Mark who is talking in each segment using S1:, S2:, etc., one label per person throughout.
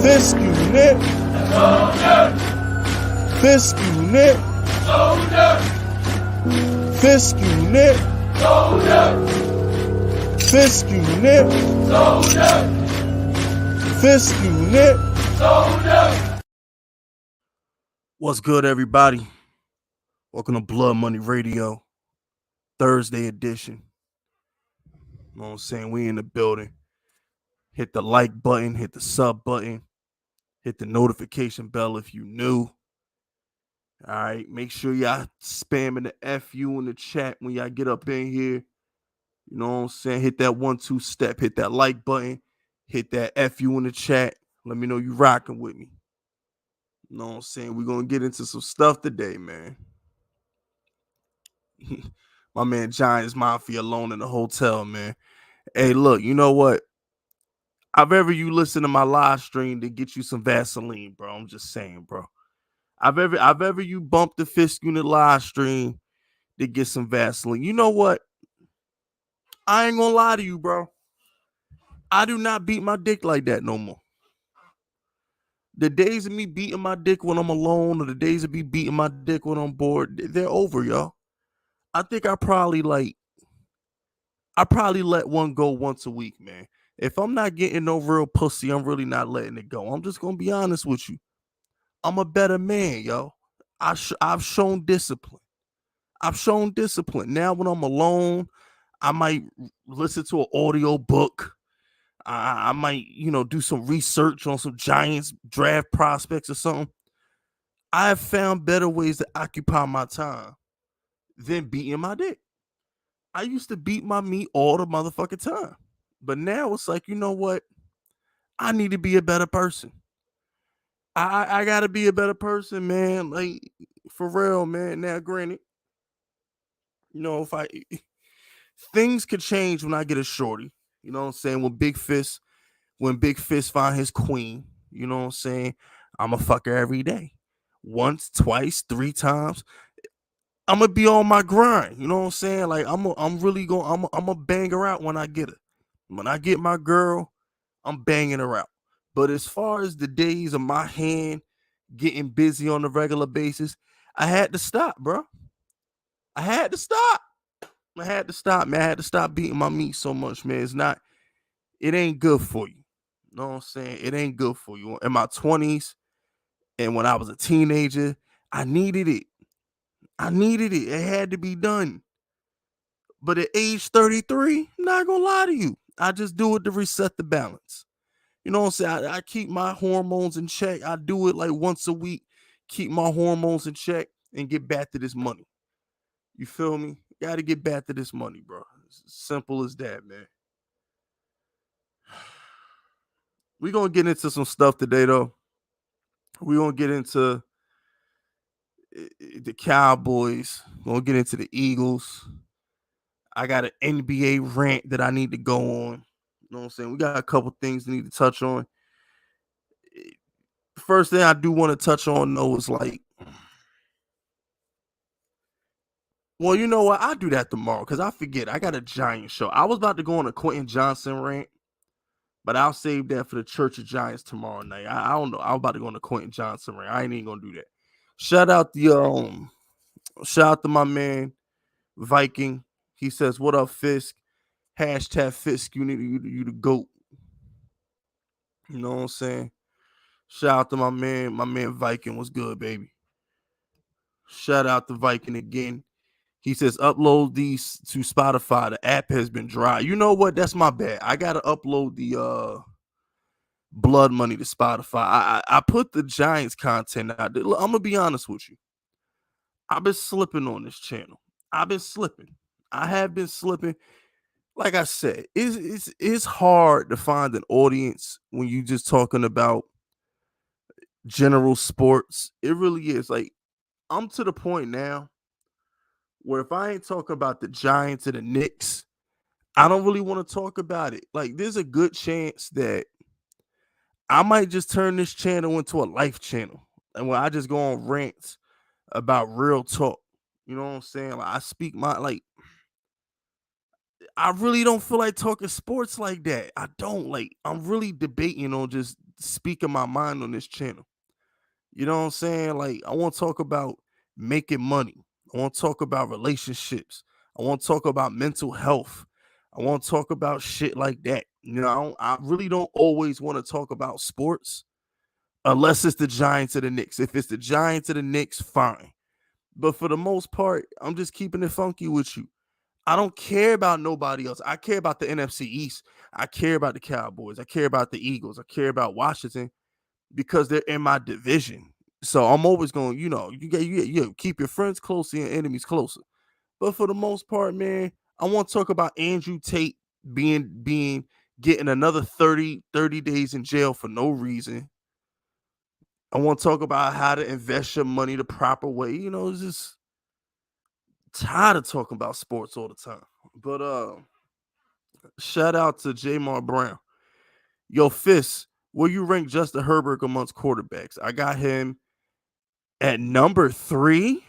S1: Fisk unit. Fisk unit. Fisk unit. Fisk unit. Fisk unit. What's good, everybody? Welcome to Blood Money Radio, Thursday edition. You know what I'm saying? We in the building. Hit the like button, hit the sub button, hit the notification bell if you new. All right, make sure y'all spamming the FU in the chat when y'all get up in here. You know what I'm saying? Hit that 1-2 step, hit that like button, hit that FU in the chat. Let me know you rocking with me. You know what I'm saying? We're going to get into some stuff today, man. My man Giants Mafia alone in the hotel, man. Hey, look, you know what? I've ever you listen to my live stream to get you some Vaseline, bro. I'm just saying, bro. I've ever you bumped the Fisk Unit live stream to get some Vaseline. You know what? I ain't gonna lie to you, bro. I do not beat my dick like that no more. The days of me beating my dick when I'm alone, or the days of me beating my dick when I'm bored, they're over, y'all. I think I probably let one go once a week, man. If I'm not getting no real pussy, I'm really not letting it go. I'm just gonna be honest with you. I'm a better man, yo. I've shown discipline. Now when I'm alone, I might listen to an audio book. I might, do some research on some Giants draft prospects or something. I have found better ways to occupy my time than beating my dick. I used to beat my meat all the motherfucking time. But now it's like, you know what? I need to be a better person. I gotta be a better person, man. Like, for real, man. Now, granted, if things could change when I get a shorty. You know what I'm saying? When Big Fist find his queen, you know what I'm saying? I'm a fucker every day. Once, twice, 3 times. I'm gonna be on my grind. You know what I'm saying? Like I'm a bang her out when I get her. When I get my girl, I'm banging her out. But as far as the days of my hand getting busy on a regular basis, I had to stop, bro. I had to stop, man. I had to stop beating my meat so much, man. It ain't good for you. You know what I'm saying? It ain't good for you. In my 20s and when I was a teenager, I needed it. It had to be done. But at age 33, I'm not gonna lie to you. I just do it to reset the balance. You know what I'm saying? I keep my hormones in check. I do it like once a week, keep my hormones in check and get back to this money. You feel me? Got to get back to this money, bro. It's as simple as that, man. We're going to get into some stuff today, though. We're going to get into the Cowboys. We're going to get into the Eagles. I got an NBA rant that I need to go on. You know what I'm saying? We got a couple things we need to touch on. First thing I do want to touch on, though, is like, well, you know what? I'll do that tomorrow because I forget. I got a Giant show. I was about to go on a Quentin Johnson rant, but I'll save that for the Church of Giants tomorrow night. I don't know. I'm about to go on a Quentin Johnson rant. I ain't even gonna do that. Shout out to my man Viking. He says, "What up, Fisk? Hashtag Fisk. You the GOAT." You know what I'm saying? Shout out to my man Viking. What's good, baby? Shout out to Viking again. He says, upload these to Spotify. The app has been dry. You know what? That's my bad. I gotta upload the Blood Money to Spotify. I put the Giants content out there. Look, I'm gonna be honest with you. I've been slipping on this channel. I have been slipping. Like I said, it's hard to find an audience when you just talking about general sports. It really is. Like, I'm to the point now where if I ain't talking about the Giants and the Knicks, I don't really want to talk about it. Like, there's a good chance that I might just turn this channel into a life channel. And when I just go on rants about real talk, you know what I'm saying? Like, I speak I really don't feel like talking sports like that. I don't. Like, I'm really debating on just speaking my mind on this channel. You know what I'm saying? Like, I want to talk about making money. I want to talk about relationships. I want to talk about mental health. I want to talk about shit like that. You know, I really don't always want to talk about sports unless it's the Giants or the Knicks. If it's the Giants or the Knicks, fine. But for the most part, I'm just keeping it funky with you. I don't care about nobody else. I care about the NFC East. I care about the Cowboys. I care about the Eagles. I care about Washington because they're in my division. So I'm always going, you keep your friends closer and enemies closer. But for the most part, man, I want to talk about Andrew Tate being getting another 30 days in jail for no reason. I want to talk about how to invest your money the proper way. It's just tired of talking about sports all the time. But shout out to Jamar Brown. Yo, Fist, where you rank Justin Herbert amongst quarterbacks? I got him at number 3.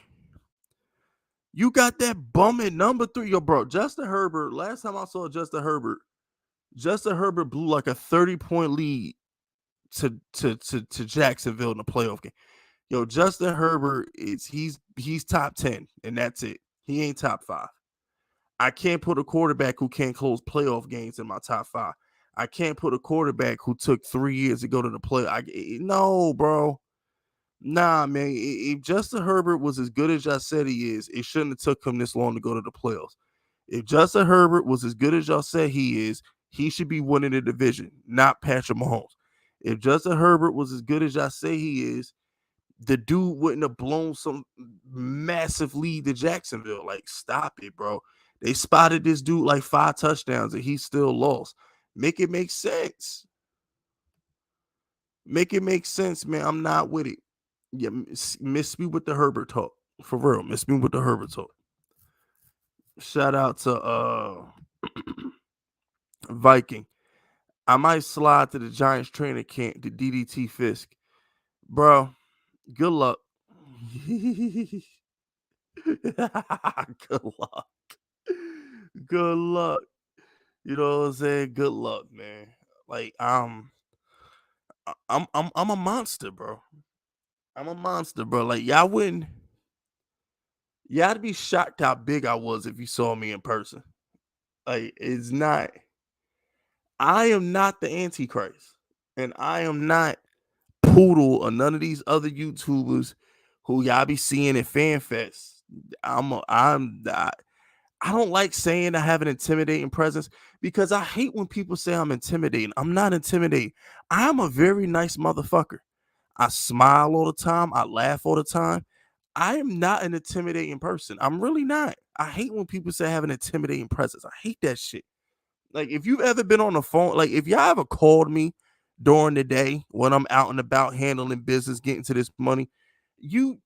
S1: You got that bum at number 3. Yo, bro, Justin Herbert, last time I saw Justin Herbert blew like a 30-point lead to Jacksonville in the playoff game. Yo, Justin Herbert he's top 10, and that's it. He ain't top 5. I can't put a quarterback who can't close playoff games in my top 5. I can't put a quarterback who took 3 years to go to the play. No, bro. Nah, man. If Justin Herbert was as good as y'all said he is, it shouldn't have took him this long to go to the playoffs. If Justin Herbert was as good as y'all said he is, he should be winning the division, not Patrick Mahomes. If Justin Herbert was as good as y'all say he is, the dude wouldn't have blown some massive lead to Jacksonville. Like, stop it, bro. They spotted this dude like 5 touchdowns and he still lost. Make it make sense. Make it make sense, man. I'm not with it. Yeah, miss me with the Herbert talk. For real, miss me with the Herbert talk. Shout out to Viking. I might slide to the Giants training camp to DDT Fisk. Bro, good luck. Good luck. Good luck. You know what I'm saying? Good luck, man. Like, I'm a monster, bro. I'm a monster, bro. Like, y'all'd be shocked how big I was if you saw me in person. Like, I am not the Antichrist. And I am not Poodle or none of these other YouTubers who y'all be seeing at FanFest. I don't like saying I have an intimidating presence because I hate when people say I'm intimidating. I'm not intimidating. I'm a very nice motherfucker. I smile all the time. I laugh all the time. I am not an intimidating person. I'm really not. I hate when people say I have an intimidating presence. I hate that shit. Like, if you've ever been on the phone, like if y'all ever called me during the day when I'm out and about handling business, getting to this money, y'all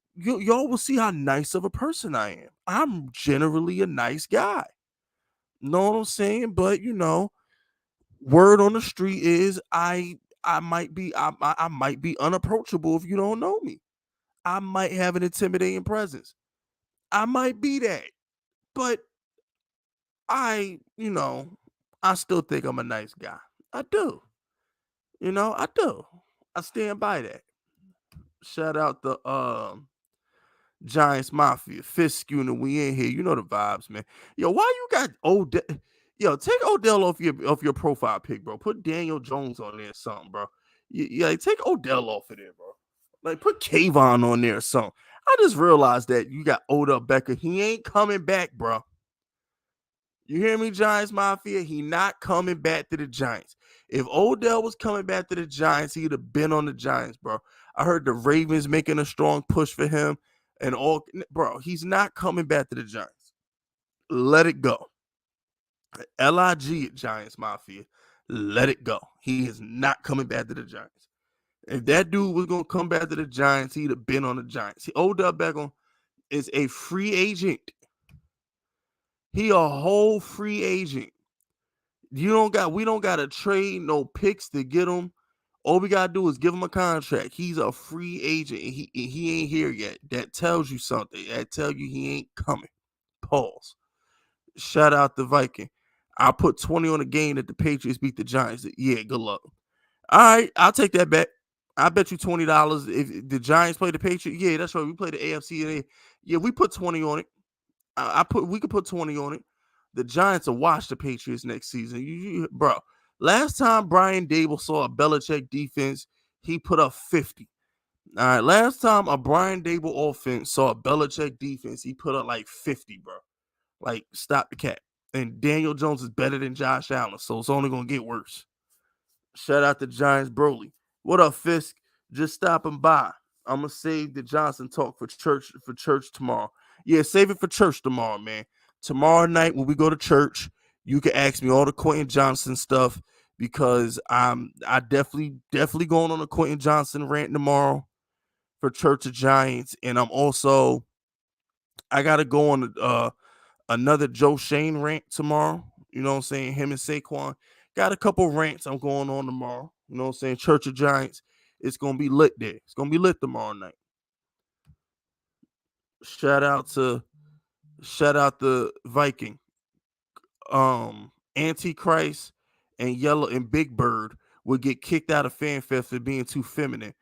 S1: will see how nice of a person I am. I'm generally a nice guy. Know what I'm saying? But word on the street is I might be unapproachable if you don't know me. I might have an intimidating presence. I might be that. But I still think I'm a nice guy. I do. I do. I stand by that. Shout out the Giants Mafia, Fist Schooner. We in here. You know the vibes, man. Yo, why you got Odell? Yo, take Odell off your profile pic, bro. Put Daniel Jones on there or something, bro. Yeah, take Odell off of there, bro. Like, put Kayvon on there or something. I just realized that you got Odell Beckham. He ain't coming back, bro. You hear me, Giants Mafia? He not coming back to the Giants. If Odell was coming back to the Giants, he'd have been on the Giants, bro. I heard the Ravens making a strong push for him and all. Bro, he's not coming back to the Giants. Let it go. LIG at Giants Mafia. Let it go. He is not coming back to the Giants. If that dude was going to come back to the Giants, he'd have been on the Giants. See, Odell Beckham is a free agent. He a whole free agent. We don't got to trade no picks to get him. All we got to do is give him a contract. He's a free agent. And he ain't here yet. That tells you something. That tells you he ain't coming. Pause. Shout out the Viking. I'll put 20 on the game that the Patriots beat the Giants. Yeah, good luck. All right, I'll take that bet. I bet you $20 if the Giants play the Patriots. Yeah, that's right. We play the AFC. Yeah, we put 20 on it. We could put 20 on it. The Giants will watch the Patriots next season. Bro, last time Brian Dable saw a Belichick defense, he put up 50. All right, last time a Brian Dable offense saw a Belichick defense, he put up like 50, bro. Like, stop the cap. And Daniel Jones is better than Josh Allen, so it's only gonna get worse. Shout out to Giants Broly. What up, Fisk? Just stopping by. I'm gonna save the Johnson talk for church tomorrow. Yeah, save it for church tomorrow, man. Tomorrow night when we go to church, you can ask me all the Quentin Johnson stuff because I definitely going on a Quentin Johnson rant tomorrow for Church of Giants, and I gotta go on another Joe Shane rant tomorrow. You know what I'm saying? Him and Saquon got a couple rants I'm going on tomorrow. You know what I'm saying? Church of Giants. It's gonna be lit there. It's gonna be lit tomorrow night. Shout out to Viking. Antichrist and Yellow and Big Bird would get kicked out of FanFest for being too feminine.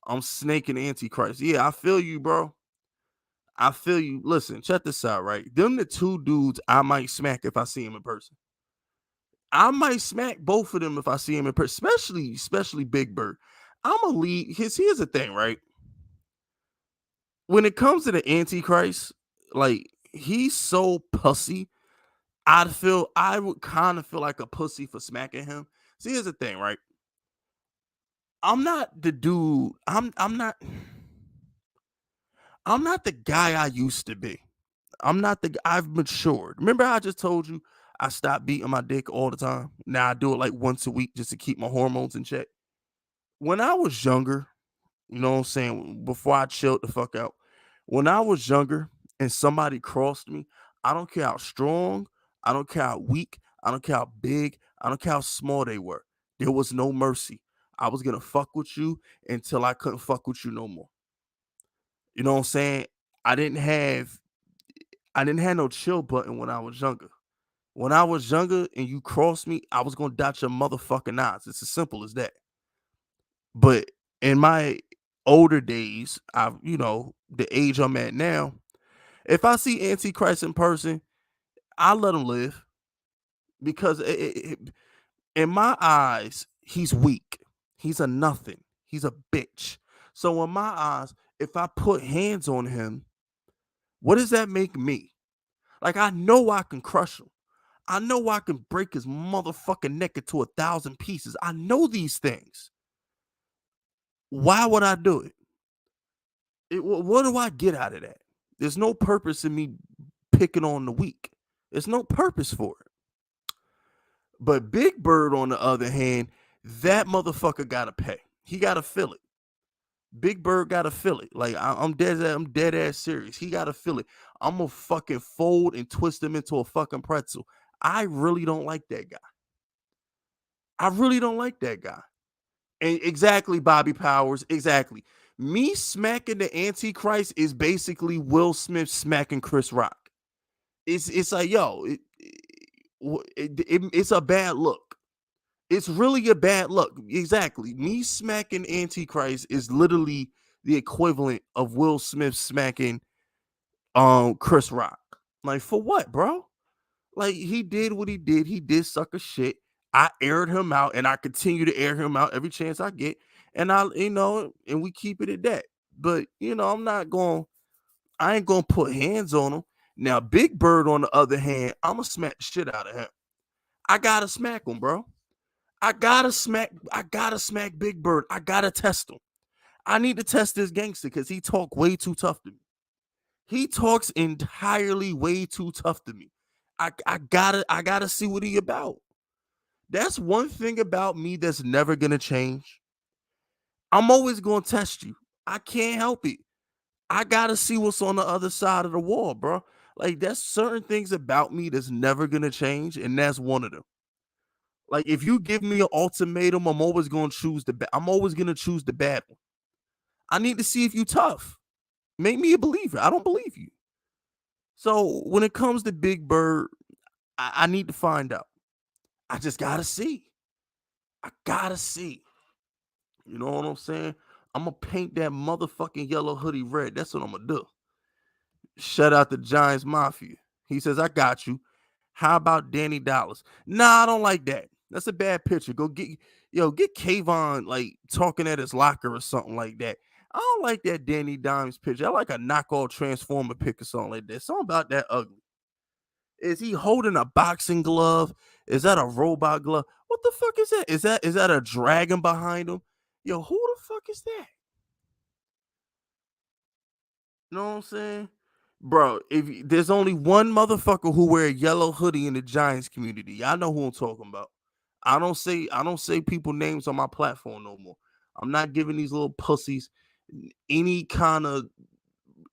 S1: I'm snaking Antichrist. Yeah, I feel you, bro. I feel you. Listen, check this out, right? Them the two dudes I might smack if I see him in person. I might smack both of them if I see him in person, especially Big Bird. I'm a lead. Here's the thing, right? When it comes to the Antichrist, like he's so pussy. I would kind of feel like a pussy for smacking him. See, here's the thing, right? I'm not the dude. I'm not the guy I used to be. I'm not the. I've matured. Remember, I just told you I stopped beating my dick all the time. Now I do it like once a week just to keep my hormones in check. When I was younger, you know what I'm saying, before I chilled the fuck out, when I was younger and somebody crossed me, I don't care how strong, I don't care how weak, I don't care how big, I don't care how small they were. There was no mercy. I was gonna fuck with you until I couldn't fuck with you no more. You know what I'm saying? I didn't have I didn't have no chill button when I was younger. When I was younger and you crossed me, I was gonna dot your motherfucking eyes. It's as simple as that. But in my older days, the age I'm at now, if I see Antichrist in person, I let him live because in my eyes, he's weak. He's a nothing. He's a bitch. So in my eyes, if I put hands on him, what does that make me? Like I know I can crush him. I know I can break his motherfucking neck into 1,000 pieces. I know these things. Why would I do it? What do I get out of that? There's no purpose in me picking on the weak. There's no purpose for it. But Big Bird, on the other hand, that motherfucker gotta pay. He gotta feel it. Big Bird gotta feel it. Like I'm dead ass serious. He gotta feel it. I'm gonna fucking fold and twist him into a fucking pretzel. I really don't like that guy. I really don't like that guy. And exactly, Bobby Powers. Exactly. Me smacking the Antichrist is basically Will Smith smacking Chris Rock. It's like, yo, it's a bad look. It's really a bad look. Exactly. Me smacking Antichrist is literally the equivalent of Will Smith smacking Chris Rock. Like, for what, bro? Like, he did what he did. He did sucker shit. I aired him out and I continue to air him out every chance I get. And and we keep it at that. But I ain't gonna put hands on him. Now, Big Bird, on the other hand, I'ma smack the shit out of him. I gotta smack him, bro. I gotta smack Big Bird. I gotta test him. I need to test this gangster because he talk way too tough to me. He talks entirely way too tough to me. I gotta see what he about. That's one thing about me that's never gonna change. I'm always gonna test you. I can't help it. I gotta see what's on the other side of the wall, bro. Like that's certain things about me that's never gonna change, and that's one of them. Like if you give me an ultimatum, I'm always gonna choose the bad one. I need to see if you tough. Make me a believer. I don't believe you. So when it comes to Big Bird, I need to find out. I just gotta see. I gotta see. You know what I'm saying? I'm gonna paint that motherfucking yellow hoodie red. That's what I'm gonna do. Shout out the Giants Mafia. He says, I got you. How about Danny Dallas? Nah, I don't like that. That's a bad picture. Get Kayvon like talking at his locker or something like that. I don't like that Danny Dimes picture. I like a knockoff transformer pic or something like that. Something about that ugly. Is he holding a boxing glove? Is that a robot glove? What the fuck is that? Is that a dragon behind him? Yo, who the fuck is that? You know what I'm saying? Bro, there's only one motherfucker who wear a yellow hoodie in the Giants community. Y'all know who I'm talking about. I don't say people names on my platform no more. I'm not giving these little pussies any kind of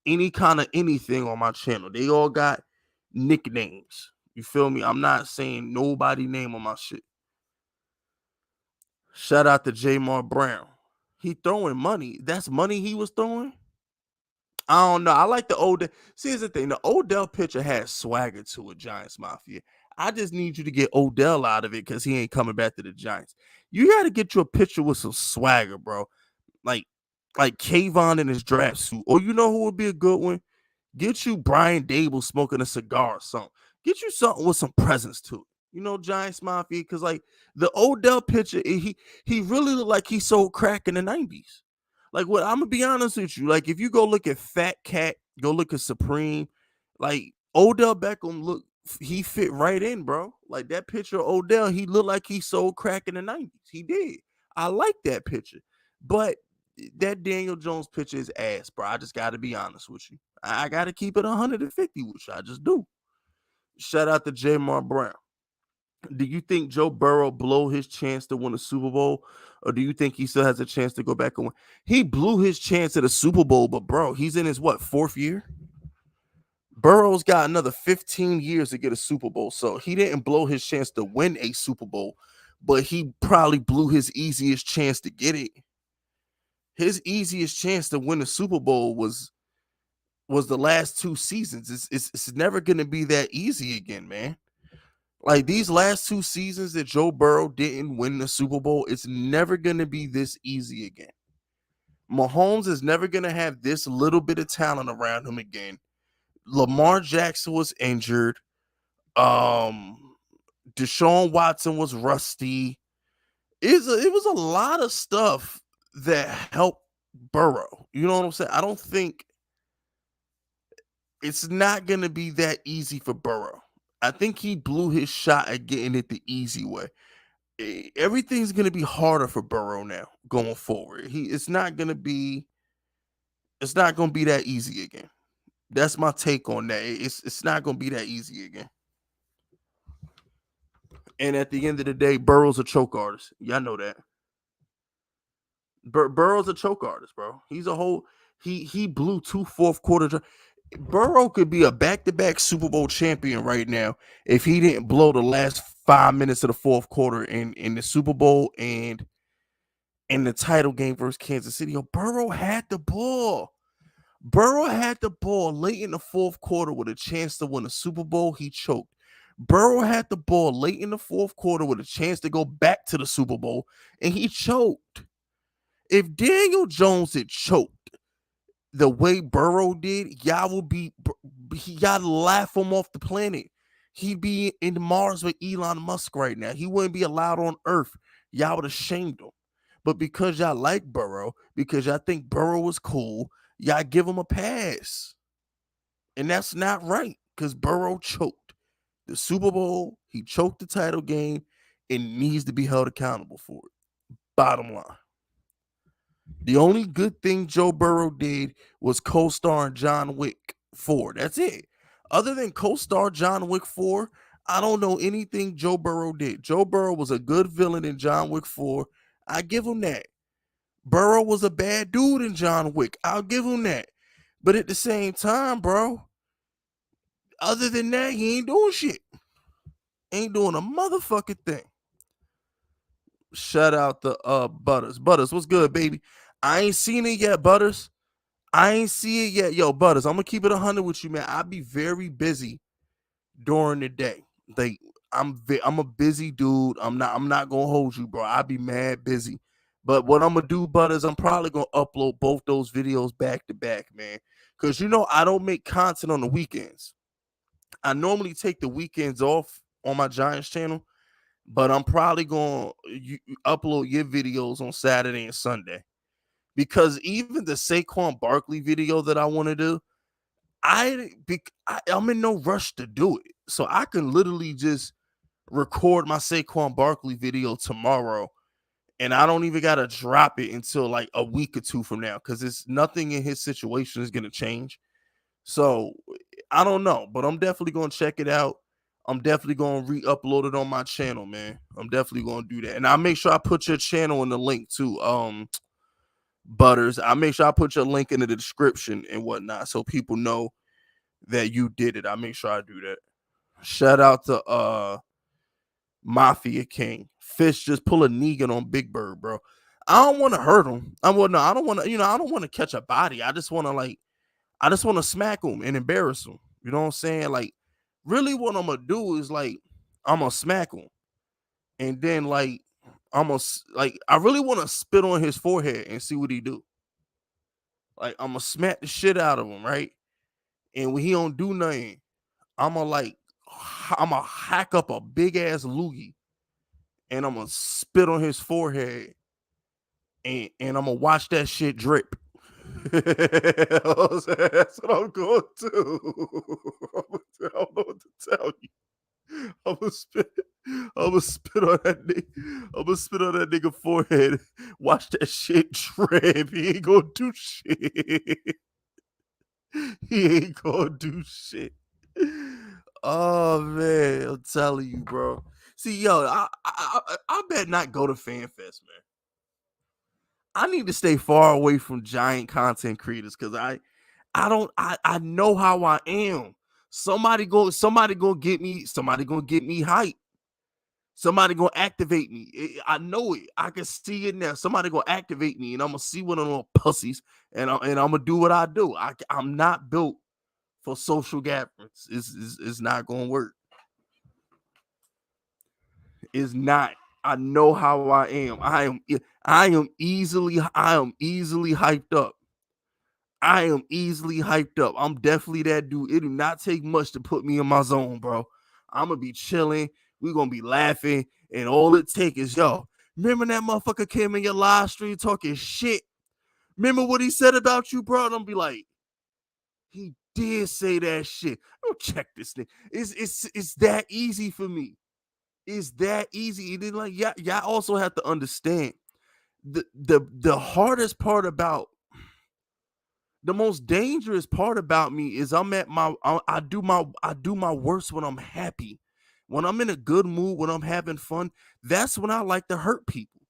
S1: anything on my channel. They all got nicknames. You feel me? I'm not saying nobody name on my shit. Shout out to Jamar Brown. He throwing money. That's money he was throwing. I don't know. I like the old. See, here's the thing. The Odell picture has swagger to it, Giants Mafia. I just need you to get Odell out of it because he ain't coming back to the Giants. You got to get you a picture with some swagger, bro. Like, like Kayvon in his draft suit. Or you know who would be a good one? Get you Brian Dable smoking a cigar or something. Get you something with some presence to it. You know, Giants Mafia, because like the Odell picture, he really looked like he sold crack in the 90s. Like what I'm gonna be honest with you. Like if you go look at Fat Cat, go look at Supreme, like Odell Beckham he fit right in, bro. Like that picture of Odell, he looked like he sold crack in the 90s. He did. I like that picture. But that Daniel Jones picture is ass, bro. I just gotta be honest with you. I gotta keep it 150 with you. I just do. Shout out to Jamar Brown. Do you think Joe Burrow blow his chance to win a Super Bowl, or do you think he still has a chance to go back and win? He blew his chance at a Super Bowl, but bro, he's in his fourth year? Burrow's got another 15 years to get a Super Bowl, so he didn't blow his chance to win a Super Bowl, but he probably blew his easiest chance to get it. His easiest chance to win a Super Bowl was the last two seasons. It's never gonna be that easy again, man. Like these last two seasons that Joe Burrow didn't win the Super Bowl, it's never gonna be this easy again. Mahomes is never gonna have this little bit of talent around him again. Lamar Jackson was injured. Um, Deshaun Watson was rusty. It was a lot of stuff that helped Burrow. You know what I'm saying? I don't think it's not going to be that easy for Burrow. I think he blew his shot at getting it the easy way. Everything's going to be harder for Burrow now going forward. It's not going to be that easy again. That's my take on that. It's not going to be that easy again. And at the end of the day, Burrow's a choke artist. Y'all know that. Burrow's a choke artist, bro. He's a whole he blew two fourth quarter. Burrow could be a back-to-back Super Bowl champion right now if he didn't blow the last 5 minutes of the fourth quarter in the Super Bowl and in the title game versus Kansas City. Yo, Burrow had the ball. Burrow had the ball late in the fourth quarter with a chance to win a Super Bowl. He choked. Burrow had the ball late in the fourth quarter with a chance to go back to the Super Bowl, and he choked. If Daniel Jones had choked the way Burrow did, y'all laugh him off the planet. He'd be in Mars with Elon Musk right now. He wouldn't be allowed on Earth. Y'all would have shamed him. But because y'all like Burrow, because y'all think Burrow was cool, y'all give him a pass. And that's not right because Burrow choked the Super Bowl. He choked the title game and needs to be held accountable for it. Bottom line. The only good thing Joe Burrow did was co-star in John Wick 4. That's it. Other than co-star John Wick 4, I don't know anything Joe Burrow did. Joe Burrow was a good villain in John Wick 4. I give him that. Burrow was a bad dude in John Wick. I'll give him that. But at the same time, bro, other than that, he ain't doing shit. Ain't doing a motherfucking thing. Shout out to Butters. Butters, what's good, baby? I ain't seen it yet, Butters. I ain't see it yet. Yo, Butters, I'm gonna keep it 100 with you, man. I'll be very busy during the day. Like I'm a busy dude. I'm not gonna hold you, bro. I'll be mad busy. But what I'm gonna do, Bud, is I'm probably gonna upload both those videos back to back, man. Cause I don't make content on the weekends. I normally take the weekends off on my Giants channel, but I'm probably gonna upload your videos on Saturday and Sunday. Because even the Saquon Barkley video that I want to do, I'm in no rush to do it. So I can literally just record my Saquon Barkley video tomorrow, and I don't even gotta drop it until like a week or two from now, because it's nothing in his situation is gonna change. So I don't know, but I'm definitely gonna check it out. I'm definitely gonna re-upload it on my channel, man. I'm definitely gonna do that. And I'll make sure I put your channel in the link too. Butters. I'll make sure I put your link in the description and whatnot so people know that you did it. I'll make sure I do that. Shout out to Mafia King. Fish just pull a Negan on Big Bird, bro. I don't want to hurt him. I don't want to, I don't want to catch a body. I just want to smack him and embarrass him. You know what I'm saying? Like, really what I'm gonna do is like, I'm gonna smack him. And then like I really want to spit on his forehead and see what he do. Like, I'm gonna smack the shit out of him, right? And when he don't do nothing, I'm gonna hack up a big ass loogie and I'm gonna spit on his forehead and I'm gonna watch that shit drip. That's what I'm going to. I don't know what to tell you. I'm gonna spit. I'm gonna spit on that nigga. I'm gonna spit on that nigga forehead. Watch that shit drip. He ain't gonna do shit. He ain't gonna do shit. Oh man, I'm telling you, bro. See, yo, I bet not go to FanFest, man. I need to stay far away from giant content creators because I know how I am. Somebody gonna get me, somebody gonna get me hype. Somebody gonna activate me. I know it. I can see it now. Somebody gonna activate me, and I'm gonna see one of them pussies, and I'm gonna do what I do. I'm not built for social gatherings. It's not gonna work. It's not. I know how I am. I am easily hyped up. I am easily hyped up. I'm definitely that dude. It do not take much to put me in my zone, bro. I'm gonna be chilling. We're gonna be laughing, and all it takes is, yo, remember that motherfucker came in your live stream talking shit? Remember what he said about you, bro? And I'm be like, he did say that shit. Don't check this thing. It's that easy for me. It's that easy. And then like, y'all also have to understand the hardest part about the most dangerous part about me is I do my worst when I'm happy. When I'm in a good mood, when I'm having fun, that's when I like to hurt people.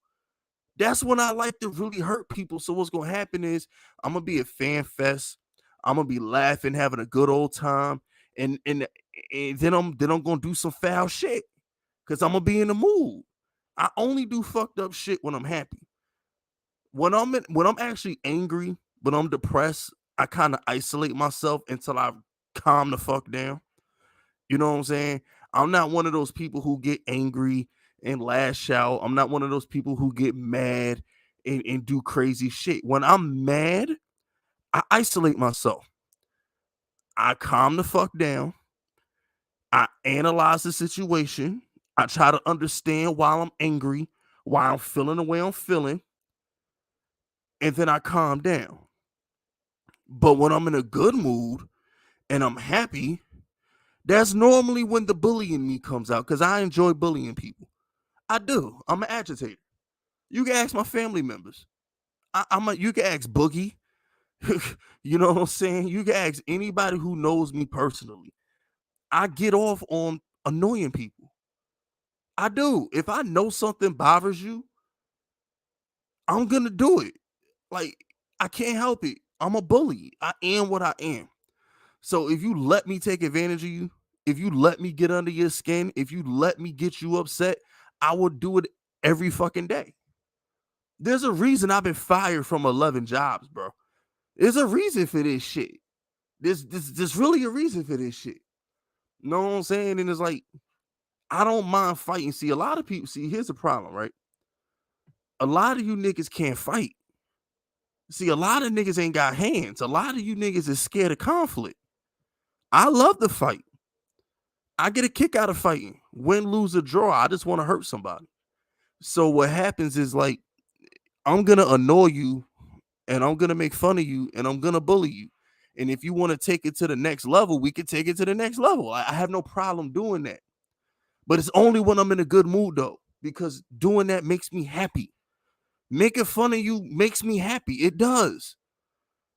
S1: That's when I like to really hurt people. So what's gonna happen is I'm gonna be at Fan Fest. I'm gonna be laughing, having a good old time, and then I'm gonna do some foul shit because I'm gonna be in the mood. I only do fucked up shit when I'm happy. When I'm actually angry, when I'm depressed, I kind of isolate myself until I calm the fuck down. You know what I'm saying? I'm not one of those people who get angry and lash out. I'm not one of those people who get mad and do crazy shit. When I'm mad, I isolate myself. I calm the fuck down. I analyze the situation. I try to understand why I'm angry, why I'm feeling the way I'm feeling, and then I calm down. But when I'm in a good mood and I'm happy, that's normally when the bully in me comes out because I enjoy bullying people. I do. I'm an agitator. You can ask my family members. You can ask Boogie. You know what I'm saying? You can ask anybody who knows me personally. I get off on annoying people. I do. If I know something bothers you, I'm gonna do it. Like, I can't help it. I'm a bully. I am what I am. So if you let me take advantage of you, if you let me get under your skin, if you let me get you upset, I will do it every fucking day. There's a reason I've been fired from 11 jobs, bro. There's a reason for this shit. There's really a reason for this shit. You know what I'm saying? And it's like, I don't mind fighting. See, a lot of people, here's the problem, right? A lot of you niggas can't fight. See, a lot of niggas ain't got hands. A lot of you niggas is scared of conflict. I love to fight. I get a kick out of fighting. Win, lose, or draw. I just want to hurt somebody. So what happens is like I'm gonna annoy you and I'm gonna make fun of you and I'm gonna bully you. And if you want to take it to the next level, we can take it to the next level. I have no problem doing that. But it's only when I'm in a good mood though, because doing that makes me happy. Making fun of you makes me happy. It does.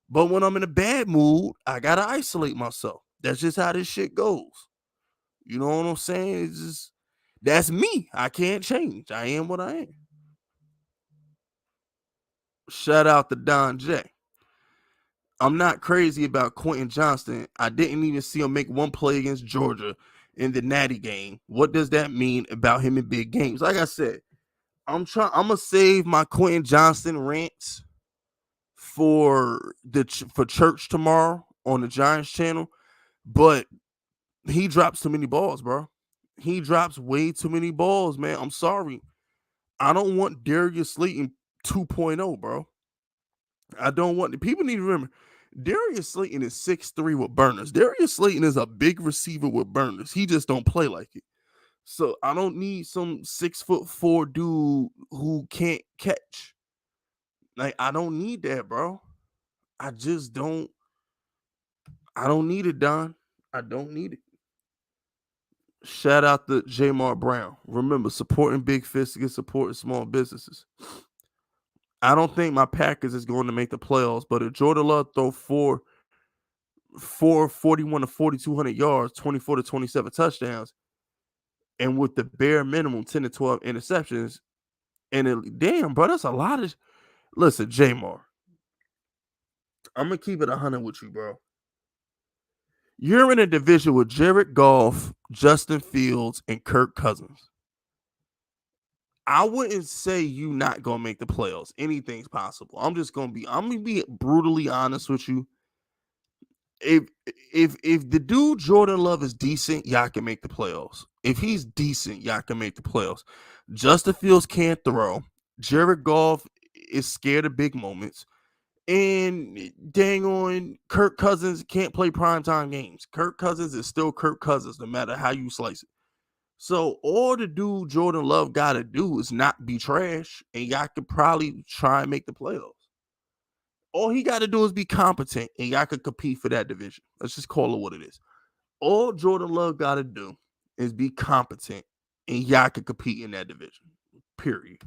S1: But when I'm in a bad mood, I gotta isolate myself. That's just how this shit goes. You know what I'm saying? It's just that's me. I can't change. I am what I am. Shout out to Don J. I'm not crazy about Quentin Johnston. I didn't even see him make one play against Georgia in the Natty game. What does that mean about him in big games? Like I said, I'm gonna save my Quentin Johnston rants for church tomorrow on the Giants channel, but he drops too many balls, bro. He drops way too many balls, man. I'm sorry. I don't want Darius Slayton 2.0, bro. I don't want people need to remember Darius Slayton is 6'3" with burners. Darius Slayton is a big receiver with burners. He just don't play like it. So I don't need some 6'4" dude who can't catch. Like, I don't need that, bro. I just don't. I don't need it, Don. I don't need it. Shout out to Jamar Brown. Remember, supporting big fish is supporting small businesses. I don't think my Packers is going to make the playoffs, but if Jordan Love throw 41 to 4,200 yards, 24 to 27 touchdowns, and with the bare minimum 10 to 12 interceptions, damn, bro, that's a lot of. Listen, Jamar, I'm gonna keep it 100 with you, bro. You're in a division with Jared Goff, Justin Fields, and Kirk Cousins. I wouldn't say you not gonna make the playoffs. Anything's possible. I'm gonna be brutally honest with you. If the dude Jordan Love is decent, y'all can make the playoffs. If he's decent, y'all can make the playoffs. Justin Fields can't throw. Jared Goff is scared of big moments. And dang on, Kirk Cousins can't play primetime games. Kirk Cousins is still Kirk Cousins, no matter how you slice it. So all the dude Jordan Love got to do is not be trash, and y'all could probably try and make the playoffs. All he got to do is be competent, and y'all could compete for that division. Let's just call it what it is. All Jordan Love got to do is be competent, and y'all could compete in that division. Period.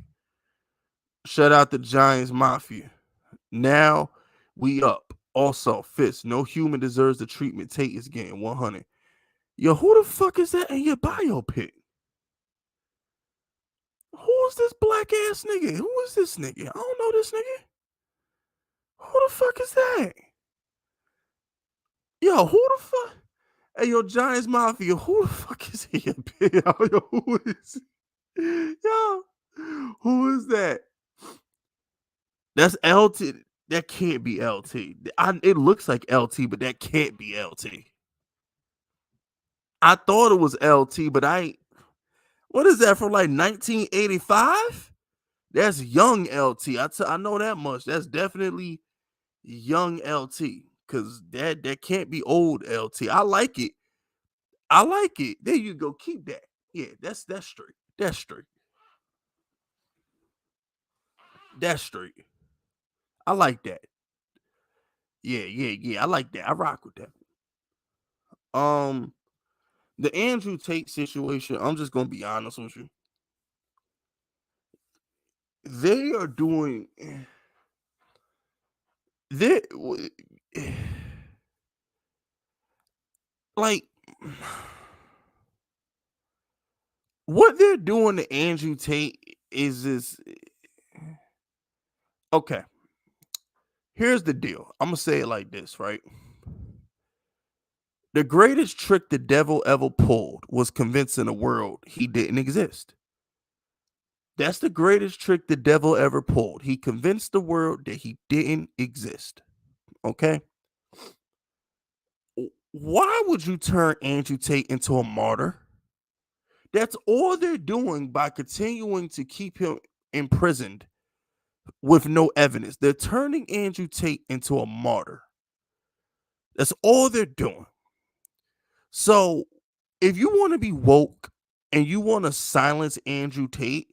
S1: Shout out to Giants Mafia. Now we up. Also, Fist, no human deserves the treatment Tate is getting. 100. Yo, who the fuck is that in your biopic? Who is this black ass nigga? Who is this nigga? I don't know this nigga. Who the fuck is that? Yo, who the fuck? Hey, yo, Giants Mafia, who the fuck is he? Yo, who is he? Yo, who is that? That's LT. That can't be LT. It looks like LT, but that can't be LT. I thought it was LT, but what is that from like 1985? That's young LT. I know that much. That's definitely young LT, because that can't be old LT. I like it. I like it. There you go. Keep that. Yeah, that's straight. That's straight. That's straight. I like that. Yeah. I like that. I rock with that. The Andrew Tate situation, I'm just gonna be honest with you. They are doing they like what they're doing to Andrew Tate is this. Okay, here's the deal. I'm gonna say it like this, right? The greatest trick the devil ever pulled was convincing the world he didn't exist. That's the greatest trick the devil ever pulled. He convinced the world that he didn't exist. Okay? Why would you turn Andrew Tate into a martyr? That's all they're doing by continuing to keep him imprisoned with no evidence. They're turning Andrew Tate into a martyr. That's all they're doing. So if you want to be woke and you want to silence Andrew Tate,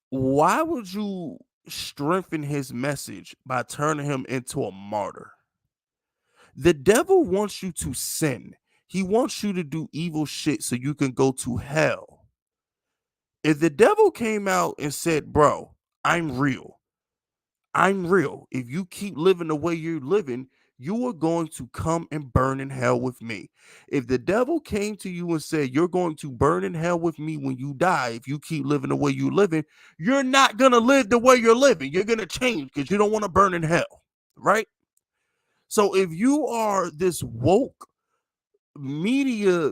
S1: why would you strengthen his message by turning him into a martyr? The devil wants you to sin. He wants you to do evil shit so you can go to hell. If the devil came out and said, bro, I'm real, I'm real. If you keep living the way you're living, you are going to come and burn in hell with me. If the devil came to you and said, you're going to burn in hell with me when you die, if you keep living the way you're living, you're not going to live the way you're living. You're going to change because you don't want to burn in hell, right? So if you are this woke media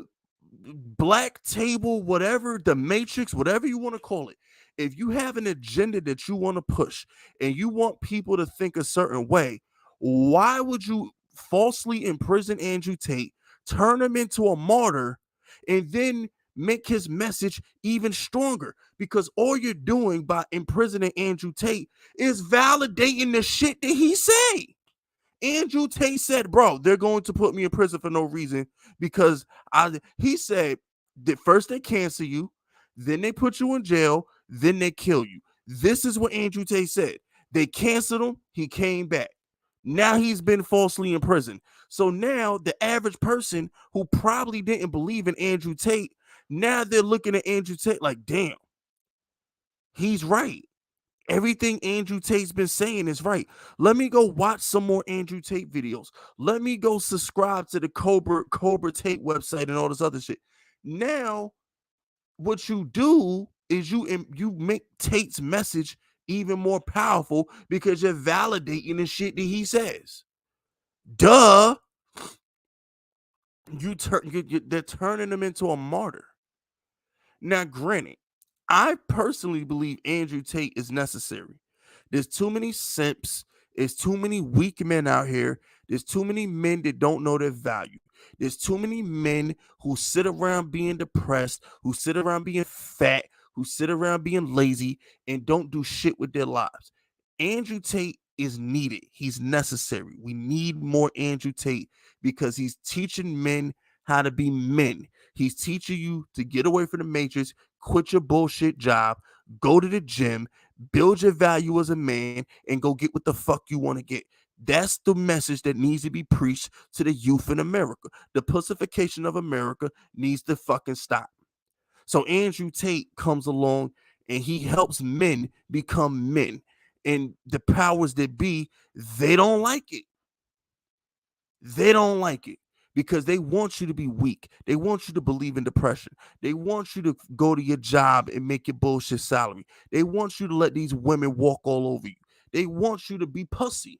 S1: black table, whatever, the matrix, whatever you want to call it, if you have an agenda that you want to push and you want people to think a certain way, why would you falsely imprison Andrew Tate, turn him into a martyr, and then make his message even stronger? Because all you're doing by imprisoning Andrew Tate is validating the shit that he say. Andrew Tate said, bro, they're going to put me in prison for no reason because he said that first they cancel you, then they put you in jail, then they kill you. This is what Andrew Tate said. They canceled him, he came back. Now he's been falsely imprisoned. So now the average person who probably didn't believe in Andrew Tate, now they're looking at Andrew Tate like, damn, he's right. Everything Andrew Tate's been saying is right. Let me go watch some more Andrew Tate videos. Let me go subscribe to the Cobra Tate website and all this other shit. Now, what you do is you make Tate's message even more powerful because you're validating the shit that he says. Duh. They're turning him into a martyr. Now, granted, I personally believe Andrew Tate is necessary. There's too many simps. There's too many weak men out here. There's too many men that don't know their value. There's too many men who sit around being depressed, who sit around being fat, who sit around being lazy, and don't do shit with their lives. Andrew Tate is needed. He's necessary. We need more Andrew Tate because he's teaching men how to be men. He's teaching you to get away from the matrix, quit your bullshit job, go to the gym, build your value as a man, and go get what the fuck you want to get. That's the message that needs to be preached to the youth in America. The pussification of America needs to fucking stop. So Andrew Tate comes along and he helps men become men. And the powers that be, they don't like it. They don't like it because they want you to be weak. They want you to believe in depression. They want you to go to your job and make your bullshit salary. They want you to let these women walk all over you. They want you to be pussy.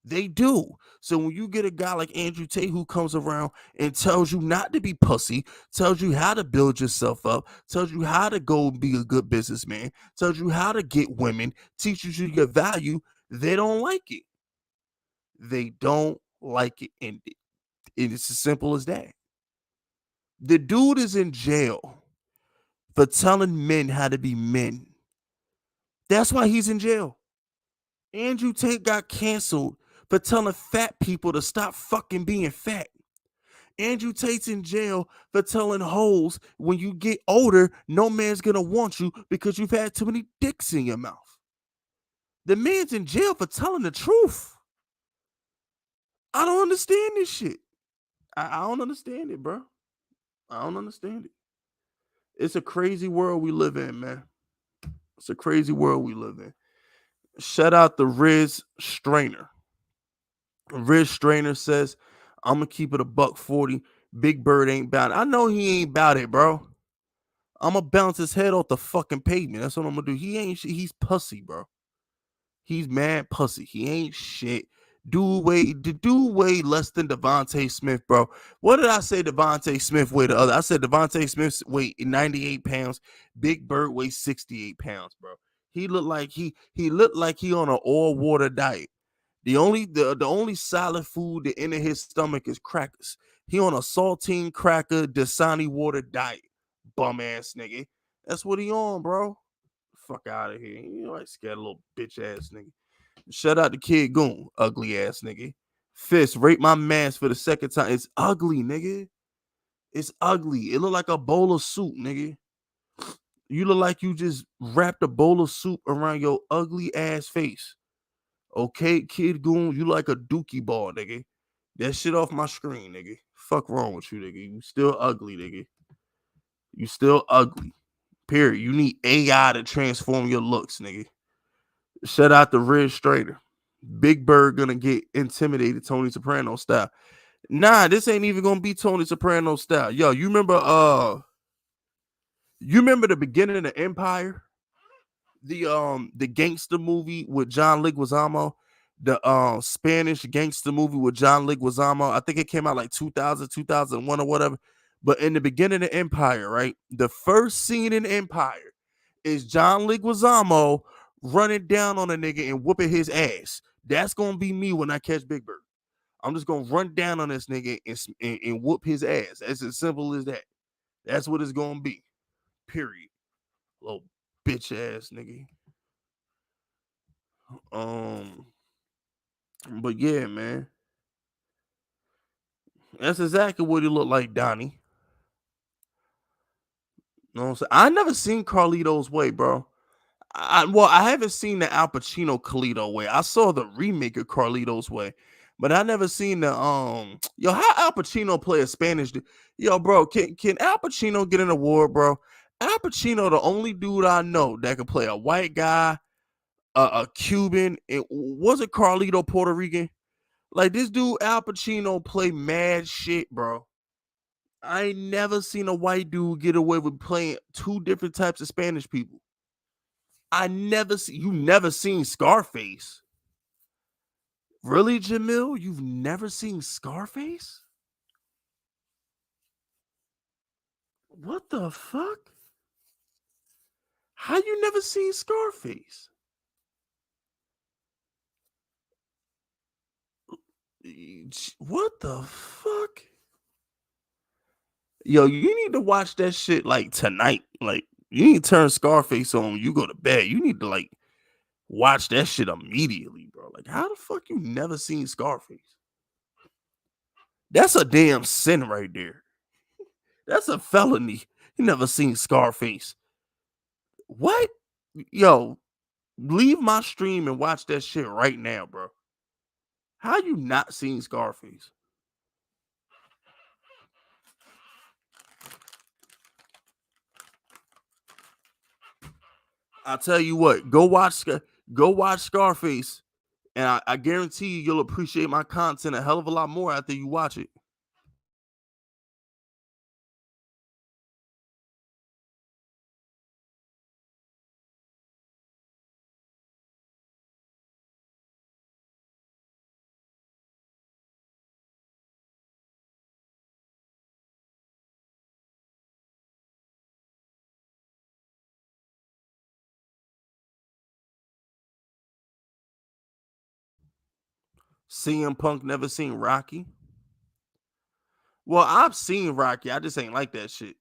S1: They do. So when you get a guy like Andrew Tate who comes around and tells you not to be pussy, tells you how to build yourself up, tells you how to go and be a good businessman, tells you how to get women, teaches you your value, they don't like it. They don't like it. And it's as simple as that. The dude is in jail for telling men how to be men. That's why he's in jail. Andrew Tate got canceled for telling fat people to stop fucking being fat. Andrew Tate's in jail for telling hoes when you get older, no man's gonna want you because you've had too many dicks in your mouth. The man's in jail for telling the truth. I don't understand this shit. I don't understand it, bro. I don't understand it. It's a crazy world we live in, man. It's a crazy world we live in. Shout out to Riz Strainer. Riz Strainer says, I'm gonna keep it a $140. Big Bird ain't bout it. I know he ain't about it, bro. I'm gonna bounce his head off the fucking pavement. That's what I'm gonna do. He ain't shit. He's pussy, bro. He's mad pussy. He ain't shit. Dude way less than Devontae Smith, bro. What did I say Devontae Smith weighed the other? I said Devontae Smith's weight 98 pounds. Big Bird weighs 68 pounds, bro. He looked like he on an all water diet. The only solid food that enter his stomach is crackers. He on a saltine cracker Dasani water diet. Bum ass nigga. That's what he on, bro. Fuck out of here. You know, I scared a little bitch ass nigga. Shout out to Kid Goon, ugly ass nigga. Fist, rate my mask for the second time. It's ugly, nigga. It's ugly. It look like a bowl of soup, nigga. You look like you just wrapped a bowl of soup around your ugly ass face. Okay, Kid Goon, you like a dookie ball, nigga. That shit off my screen, nigga. Fuck wrong with you, nigga. You still ugly, nigga. You still ugly. Period. You need AI to transform your looks, nigga. Shout out to Red Strader. Big Bird gonna get intimidated Tony Soprano style. Nah, this ain't even gonna be Tony Soprano style. Yo, you remember the beginning of Empire? The gangster movie with John Leguizamo, the Spanish gangster movie with John Leguizamo. I think it came out like 2000, 2001 or whatever. But in the beginning of Empire, right? The first scene in Empire is John Leguizamo running down on a nigga and whooping his ass. That's gonna be me when I catch Big Bird. I'm just gonna run down on this nigga and whoop his ass. It's as simple as that. That's what it's gonna be. Period. Little bitch ass nigga. Um, but yeah, man. That's exactly what he looked like, Donnie. You know what I'm saying? I never seen Carlito's Way, bro. I haven't seen the Al Pacino Carlito Way. I saw the remake of Carlito's Way, but I never seen the yo, how Al Pacino play a Spanish dude? Yo, bro, can Al Pacino get an award, bro? Al Pacino, the only dude I know that can play a white guy, a Cuban, and was it Carlito Puerto Rican? Like this dude Al Pacino play mad shit, bro. I ain't never seen a white dude get away with playing two different types of Spanish people. I never see you never seen Scarface. Really, Jamil? You've never seen Scarface? What the fuck? How you never seen Scarface? What the fuck? Yo, you need to watch that shit like tonight. Like you need to turn Scarface on when you go to bed. You need to like watch that shit immediately, bro. Like, how the fuck you never seen Scarface? That's a damn sin right there. That's a felony. You never seen Scarface. What? Yo, leave my stream and watch that shit right now, bro. How you not seen Scarface? I'll tell you what, go watch Scarface, and I guarantee you you'll appreciate my content a hell of a lot more after you watch it. CM Punk never seen Rocky. Well, I've seen Rocky. I just ain't like that shit.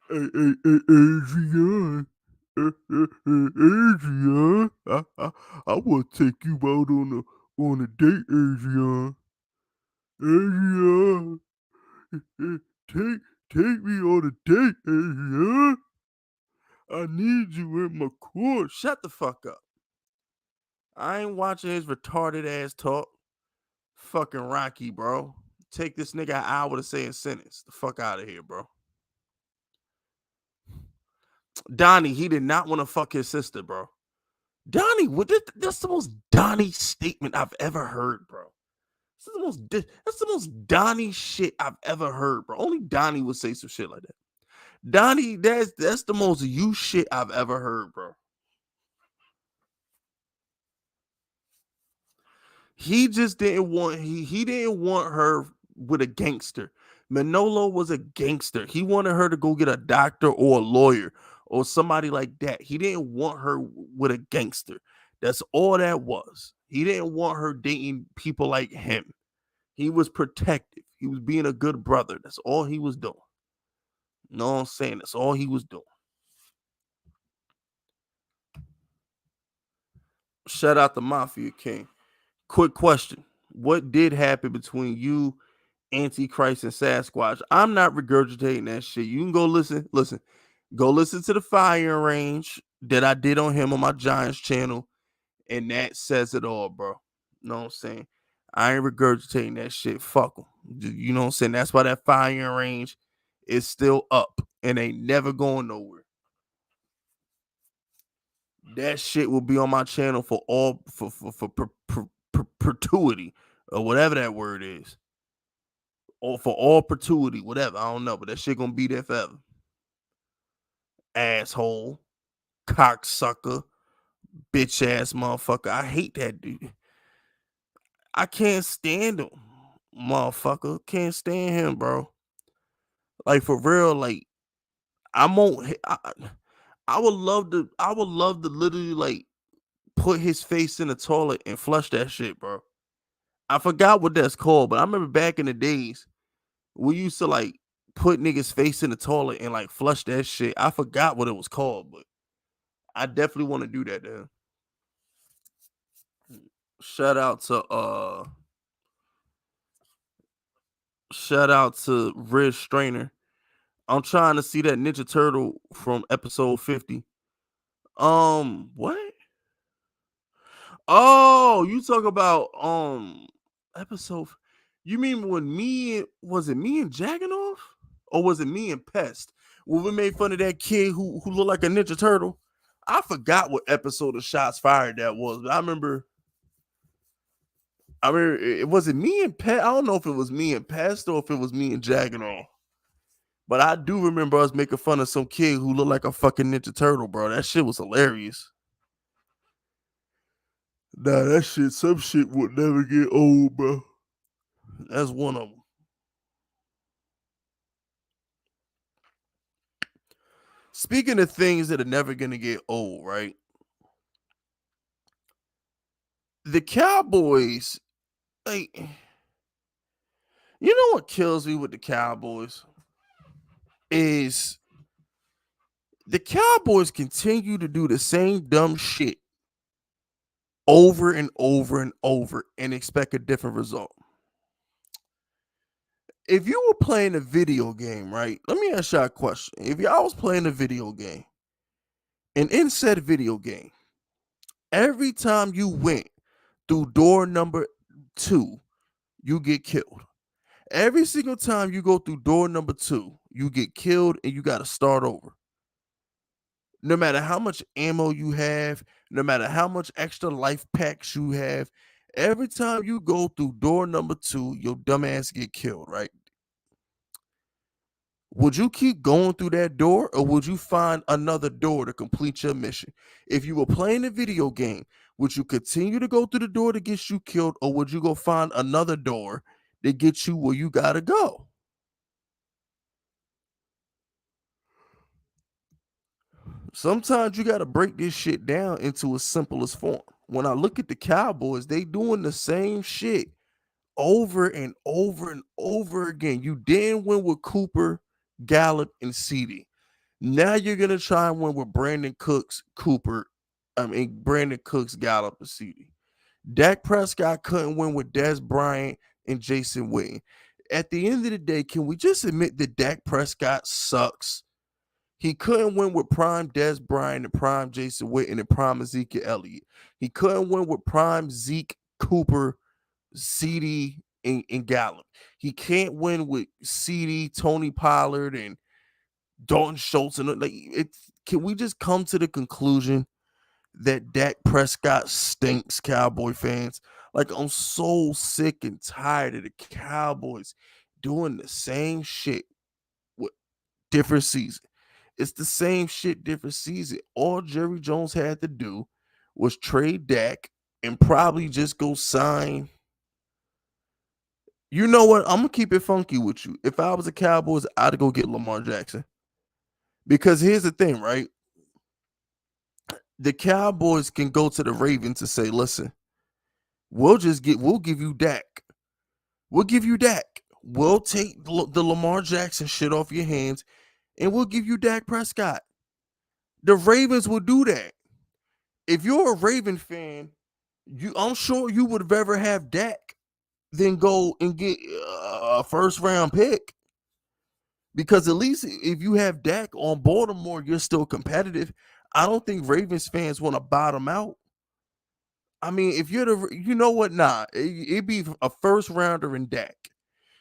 S1: Hey, Adrian. Adrian. I want to take you out on a date, Adrian. Adrian. Take take me on a date, Adrian. I need you in my court. Shut the fuck up. I ain't watching his retarded ass talk. Fucking Rocky, bro. Take this nigga an hour to say a sentence. The fuck out of here, bro. Donnie, he did not want to fuck his sister, bro. Donnie, that's the most Donnie statement I've ever heard, bro. That's the most Donnie shit I've ever heard, bro. Only Donnie would say some shit like that. Donnie, that's the most you shit I've ever heard, bro. He just didn't want he didn't want her with a gangster. Manolo was a gangster. He wanted her to go get a doctor or a lawyer or somebody like that. He didn't want her with a gangster. That's all that was. He didn't want her dating people like him. He was protective. He was being a good brother. That's all he was doing. You know what I'm saying? That's all he was doing. Shout out to Mafia King. Quick question. What did happen between you, Antichrist, and Sasquatch? I'm not regurgitating that shit. You can go listen. Listen. Go listen to the fire range that I did on him on my Giants channel. And that says it all, bro. You know what I'm saying? I ain't regurgitating that shit. Fuck them. You know what I'm saying? That's why that fire range is still up and ain't never going nowhere. That shit will be on my channel for all perpetuity or whatever that word is, or for all perpetuity, whatever. I don't know, but that shit gonna be there forever. Asshole, cocksucker, bitch ass motherfucker. I hate that dude. I can't stand him, motherfucker. Can't stand him, bro. Like for real, like I won't. I would love to. I would love to literally like put his face in the toilet and flush that shit, bro. I forgot what that's called, but I remember back in the days we used to like put niggas' face in the toilet and like flush that shit. I forgot what it was called, but I definitely want to do that. Then shout out to Riz Strainer. I'm trying to see that Ninja Turtle from episode 50. What? Oh, you talk about episode. You mean when was it me and Jagganoff? Or was it me and Pest? When we made fun of that kid who looked like a Ninja Turtle? I forgot what episode of Shots Fired that was, but I remember it was it me and Pest. I don't know if it was me and Pest or if it was me and Jagganoff. But I do remember us making fun of some kid who looked like a fucking Ninja Turtle, bro. That shit was hilarious. Nah, some shit would never get old, bro. That's one of them. Speaking of things that are never gonna get old, right? The Cowboys, like, you know what kills me with the Cowboys is the Cowboys continue to do the same dumb shit over and over and over and expect a different result. If you were playing a video game, right? Let me ask y'all a question. If y'all was playing a video game, and in said video game, every time you went through door number 2, you get killed. Every single time you go through door number 2, you get killed and you got to start over. No matter how much ammo you have, no matter how much extra life packs you have, every time you go through door number 2, your dumbass get killed, right? Would you keep going through that door or would you find another door to complete your mission? If you were playing a video game, would you continue to go through the door that gets you killed or would you go find another door that gets you where you gotta go? Sometimes you gotta break this shit down into its simplest form. When I look at the Cowboys, they doing the same shit over and over and over again. You didn't win with Cooper, Gallup, and CD. Now you're gonna try and win with Brandon Cooks, Brandon Cooks, Gallup, and CD. Dak Prescott couldn't win with Dez Bryant and Jason Witten. At the end of the day, can we just admit that Dak Prescott sucks? He couldn't win with prime Dez Bryant and prime Jason Witten and prime Ezekiel Elliott. He couldn't win with prime Zeke, Cooper, CD, and Gallup. He can't win with CD, Tony Pollard, and Dalton Schultz. And like, can we just come to the conclusion that Dak Prescott stinks, Cowboy fans? Like, I'm so sick and tired of the Cowboys doing the same shit with different season. It's the same shit, different season. All Jerry Jones had to do was trade Dak and probably just go sign. You know what? I'm gonna keep it funky with you. If I was a Cowboys, I'd go get Lamar Jackson. Because here's the thing, right? The Cowboys can go to the Ravens and say, listen, we'll give you Dak. We'll give you Dak. We'll take the Lamar Jackson shit off your hands and we'll give you Dak Prescott. The Ravens will do that. If you're a Raven fan I'm sure you would rather have Dak than go and get a first round pick. Because at least if you have Dak on Baltimore, you're still competitive. I don't think Ravens fans want to bottom out. I mean, if you're you know what? Nah, it'd be a first rounder in Dak.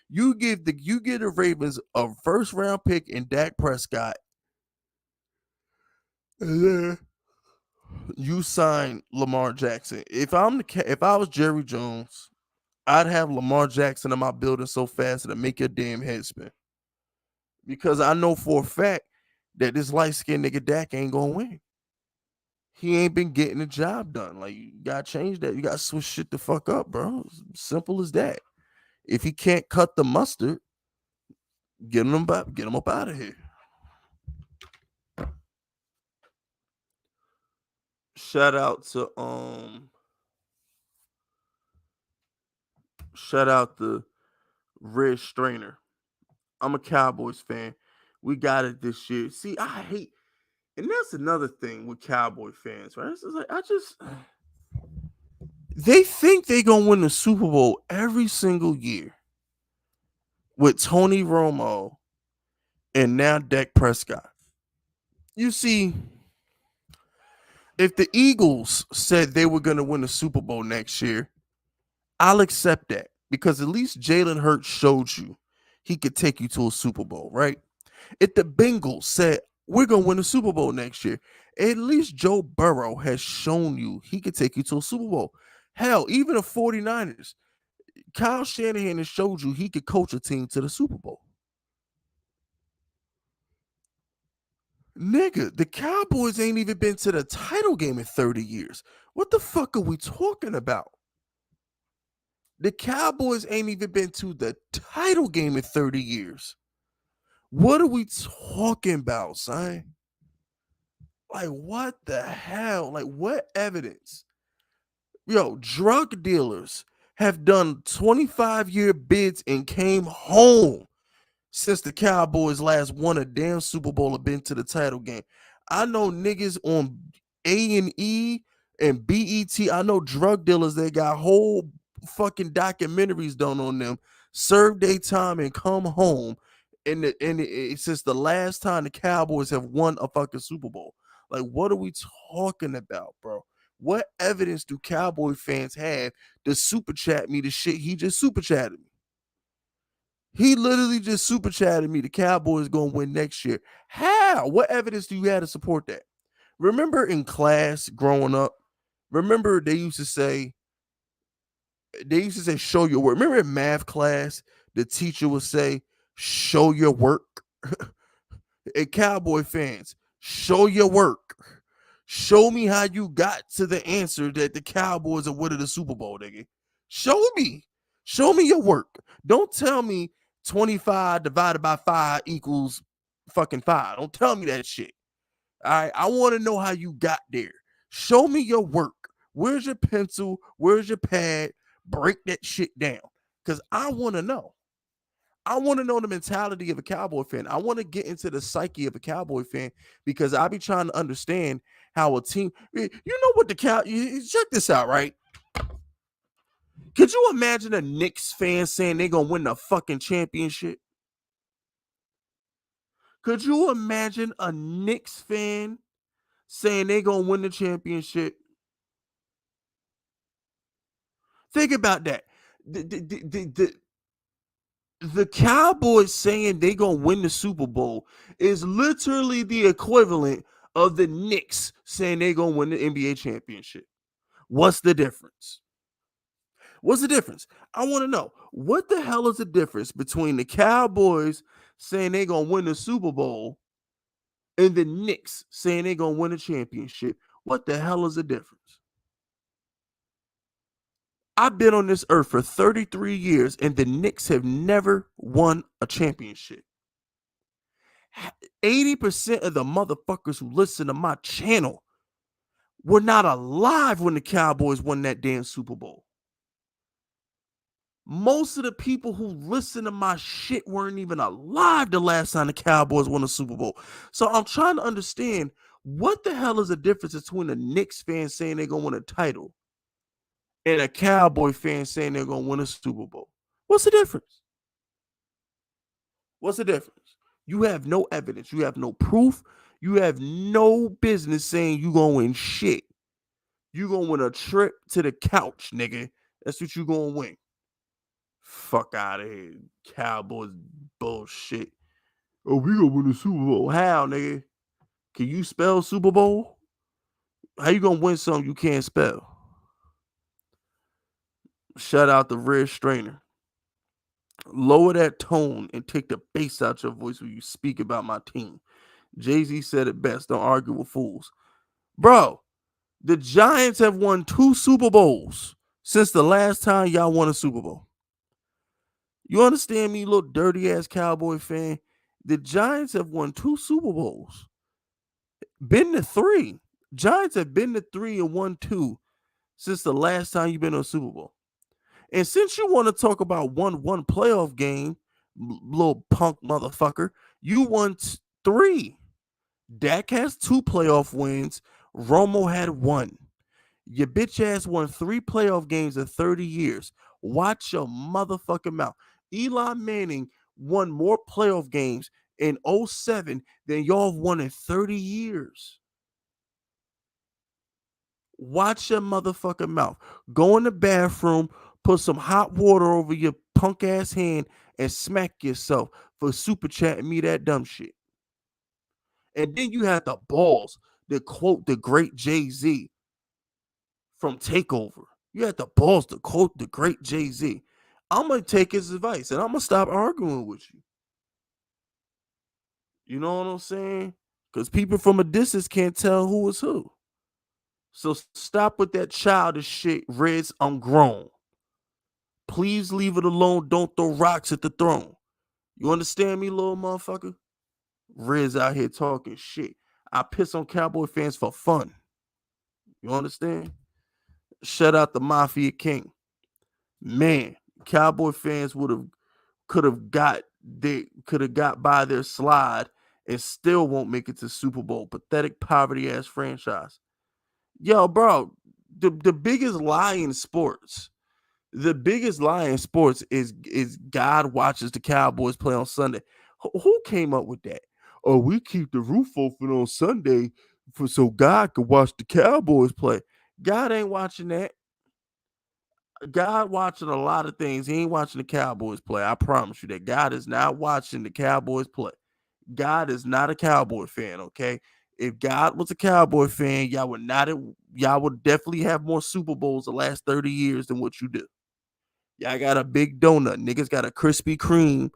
S1: You give the Ravens a first round pick in Dak Prescott, and then you sign Lamar Jackson. If I was Jerry Jones, I'd have Lamar Jackson in my building so fast that make your damn head spin. Because I know for a fact that this light skinned nigga Dak ain't gonna win. He ain't been getting the job done. Like, you gotta change that. You gotta switch shit the fuck up, bro. Simple as that. If he can't cut the mustard, get him up out of here. Shout out to shout out to Red Strainer. I'm a Cowboys fan. We got it this year. See, I hate, and that's another thing with Cowboy fans, right? It's just like they think they gonna win the Super Bowl every single year with Tony Romo and now Dak Prescott. You see, if the Eagles said they were gonna win the Super Bowl next year, I'll accept that because at least Jalen Hurts showed you he could take you to a Super Bowl, right? If the Bengals said we're gonna win the Super Bowl next year, at least Joe Burrow has shown you he could take you to a Super Bowl. Hell, even the 49ers, Kyle Shanahan has showed you he could coach a team to the Super Bowl. Nigga, the Cowboys ain't even been to the title game in 30 years. What the fuck are we talking about? The Cowboys ain't even been to the title game in 30 years. What are we talking about, son? Like, what the hell? Like, what evidence? Yo, drug dealers have done 25-year bids and came home since the Cowboys last won a damn Super Bowl or been to the title game. I know niggas on A&E and BET. I know drug dealers that got whole fucking documentaries done on them, serve their time and come home. Since the last time the Cowboys have won a fucking Super Bowl. Like, what are we talking about, bro? What evidence do Cowboy fans have to super chat me the shit he just super chatted me? He literally just super chatted me the Cowboys gonna win next year. How? What evidence do you have to support that? Remember in class growing up, remember they used to say show your work. Remember in math class, the teacher would say, show your work. And Cowboy fans, show your work. Show me how you got to the answer that the Cowboys are winning the Super Bowl, nigga. Show me. Show me your work. Don't tell me 25 divided by 5 equals fucking 5. Don't tell me that shit. All right. I want to know how you got there. Show me your work. Where's your pencil? Where's your pad? Break that shit down. Because I want to know. I want to know the mentality of a Cowboy fan. I want to get into the psyche of a Cowboy fan because I be trying to understand how a team. You know what the check this out, right? Could you imagine a Knicks fan saying they're gonna win the fucking championship? Could you imagine a Knicks fan saying they're gonna win the championship? Think about that. The Cowboys saying they gonna win the Super Bowl is literally the equivalent of the Knicks saying they gonna win the NBA championship. What's the difference? What's the difference? I want to know what the hell is the difference between the Cowboys saying they gonna win the Super Bowl and the Knicks saying they gonna win a championship? What the hell is the difference? I've been on this earth for 33 years and the Knicks have never won a championship. 80% of the motherfuckers who listen to my channel were not alive when the Cowboys won that damn Super Bowl. Most of the people who listen to my shit weren't even alive the last time the Cowboys won a Super Bowl. So I'm trying to understand what the hell is the difference between the Knicks fans saying they're going to win a title and a Cowboy fan saying they're gonna win a Super Bowl. What's the difference? What's the difference? You have no evidence. You have no proof. You have no business saying you gonna win shit. You gonna win a trip to the couch, nigga. That's what you gonna win. Fuck out of here, Cowboys bullshit. Oh, we gonna win the Super Bowl? How, nigga? Can you spell Super Bowl? How you gonna win something you can't spell? Shout out the Red Strainer. Lower that tone and take the bass out your voice when you speak about my team. Jay-Z said it best. Don't argue with fools. Bro, the Giants have won 2 Super Bowls since the last time y'all won a Super Bowl. You understand me, little dirty ass Cowboy fan? The Giants have won 2 Super Bowls. Been to 3. Giants have been to 3 and won 2 since the last time you've been to a Super Bowl. And since you want to talk about one playoff game, little punk motherfucker, you won 3. Dak has 2 playoff wins. Romo had 1. Your bitch ass won 3 playoff games in 30 years. Watch your motherfucking mouth. Eli Manning won more playoff games in '07 than y'all have won in 30 years. Watch your motherfucking mouth. Go in the bathroom, put some hot water over your punk ass hand, and smack yourself for super chatting me that dumb shit. And then you have the balls to quote the great Jay-Z from Takeover. You had the balls to quote the great Jay-Z. I'm going to take his advice and I'm going to stop arguing with you. You know what I'm saying? Because people from a distance can't tell who is who. So stop with that childish shit, Riz. I'm grown. Please leave it alone. Don't throw rocks at the throne. You understand me, little motherfucker? Riz out here talking shit. I piss on Cowboy fans for fun. You understand? Shout out the Mafia King. Man, Cowboy fans could have got by their slide and still won't make it to Super Bowl. Pathetic poverty ass franchise. Yo, bro, the biggest lie in sports. The biggest lie in sports is God watches the Cowboys play on Sunday. Who came up with that? Oh, we keep the roof open on Sunday so God could watch the Cowboys play. God ain't watching that. God watching a lot of things. He ain't watching the Cowboys play. I promise you that. God is not watching the Cowboys play. God is not a Cowboy fan, okay? If God was a Cowboy fan, y'all would definitely have more Super Bowls the last 30 years than what you do. Y'all got a big donut. Niggas got a Krispy Kreme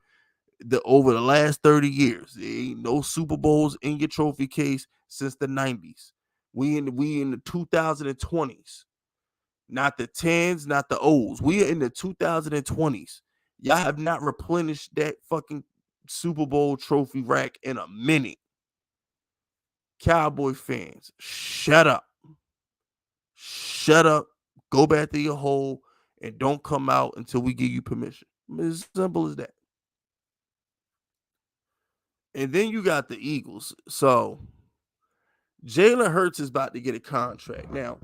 S1: over the last 30 years. There ain't no Super Bowls in your trophy case since the 90s. We in the 2020s. Not the 10s, not the O's. We are in the 2020s. Y'all have not replenished that fucking Super Bowl trophy rack in a minute. Cowboy fans, shut up. Shut up. Go back to your hole and don't come out until we give you permission. As simple as that. And then you got the Eagles. So Jalen Hurts is about to get a contract. Now,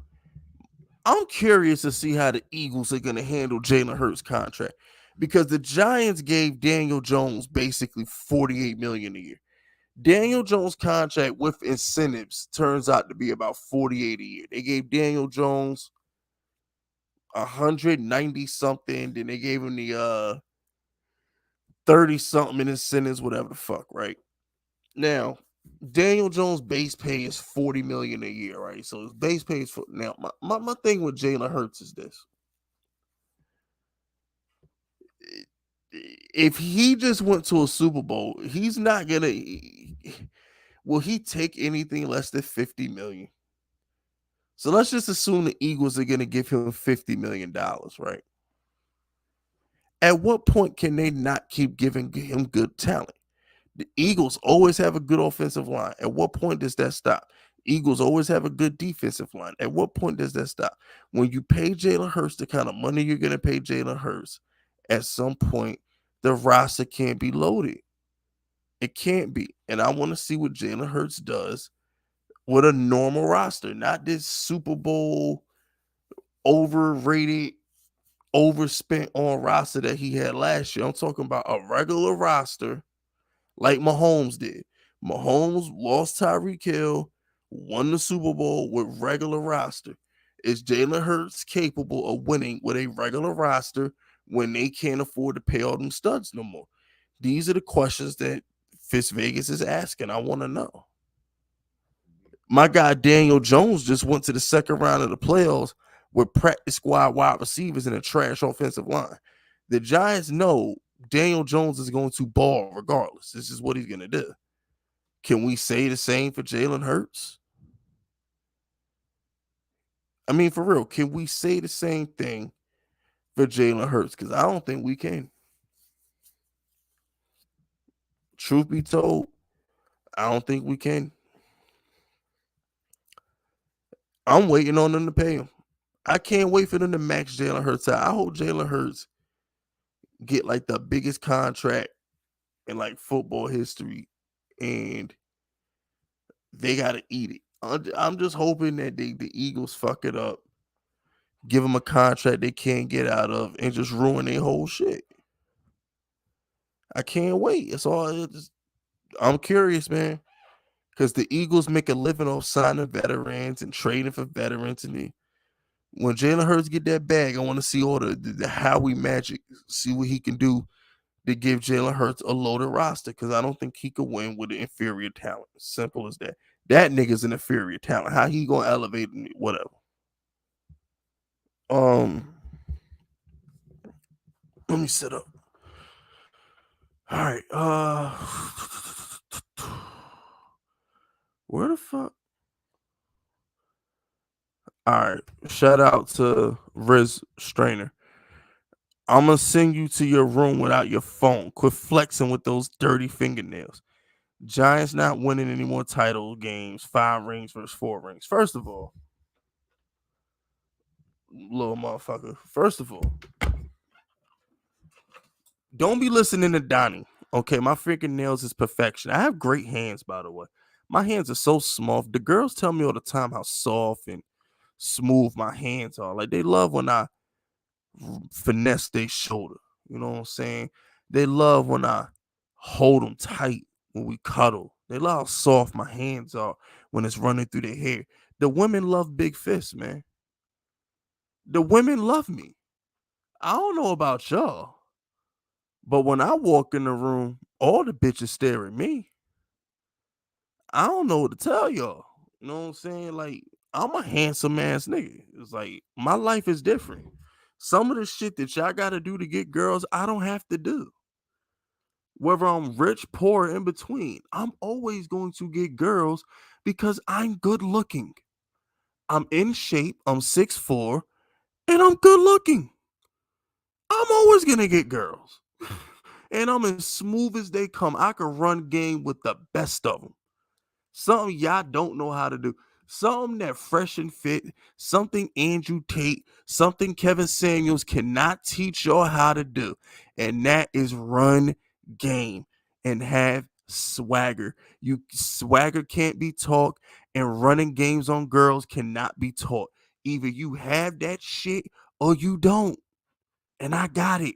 S1: I'm curious to see how the Eagles are going to handle Jalen Hurts' contract because the Giants gave Daniel Jones basically $48 million a year. Daniel Jones' contract with incentives turns out to be about $48 a year. They gave Daniel Jones 190 something, then they gave him the 30 something in incentives, whatever the fuck, right? Now, Daniel Jones' base pay is $40 million a year, right? So his base pay is for now. My thing with Jalen Hurts is this: if he just went to a Super Bowl, he's not gonna. Will he take anything less than 50 million? So let's just assume the Eagles are gonna give him $50 million, right? At what point can they not keep giving him good talent? The Eagles always have a good offensive line. At what point does that stop? Eagles always have a good defensive line. At what point does that stop? When you pay Jalen Hurts the kind of money you're going to pay Jalen Hurts, at some point, the roster can't be loaded. It can't be. And I want to see what Jalen Hurts does with a normal roster, not this Super Bowl overrated, overspent on roster that he had last year. I'm talking about a regular roster like Mahomes did. Mahomes lost Tyreek Hill, won the Super Bowl with regular roster. Is Jalen Hurts capable of winning with a regular roster when they can't afford to pay all them studs no more? These are the questions that Fitz Vegas is asking. I want to know. My guy Daniel Jones just went to the second round of the playoffs with practice squad wide receivers and a trash offensive line. The Giants know Daniel Jones is going to ball regardless. This is what he's going to do. Can we say the same for Jalen Hurts? I mean, for real, can we say the same thing for Jalen Hurts? Because I don't think we can. Truth be told, I don't think we can. I'm waiting on them to pay him. I can't wait for them to max Jalen Hurts out. I hope Jalen Hurts get like the biggest contract in like football history, and they got to eat it. I'm just hoping that the Eagles fuck it up, give them a contract they can't get out of, and just ruin their whole shit. I can't wait. It's all. I'm curious, man, because the Eagles make a living off signing veterans and trading for veterans, and when Jalen Hurts get that bag, I want to see all the Howie magic, see what he can do to give Jalen Hurts a loaded roster, because I don't think he could win with an inferior talent. Simple as that. That nigga's an inferior talent. How he gonna elevate me? Whatever. Um, let me sit up. All right. Where the fuck? All right. Shout out to Riz Strainer. I'm gonna send you to your room without your phone. Quit flexing with those dirty fingernails. Giants not winning any more title games. 5 rings versus 4 rings. First of all, little motherfucker. First of all, don't be listening to Donnie. Okay, my fingernails is perfection. I have great hands, by the way. My hands are so small. The girls tell me all the time how soft and smooth my hands are. Like, they love when I finesse their shoulder. You know what I'm saying? They love when I hold them tight when we cuddle. They love how soft my hands are when it's running through their hair. The women love big fists, man. The women love me. I don't know about y'all, but when I walk in the room, all the bitches stare at me. I don't know what to tell y'all. You know what I'm saying? Like, I'm a handsome ass nigga. It's like my life is different. Some of the shit that y'all gotta do to get girls, I don't have to do. Whether I'm rich, poor, in between, I'm always going to get girls because I'm good looking. I'm in shape, I'm 6'4", and I'm good looking. I'm always gonna get girls. And I'm as smooth as they come. I can run game with the best of them. Something y'all don't know how to do. Something that fresh and fit, something Andrew Tate, something Kevin Samuels cannot teach y'all how to do. And that is run game and have swagger. You swagger can't be taught, and running games on girls cannot be taught. Either you have that shit or you don't. And I got it.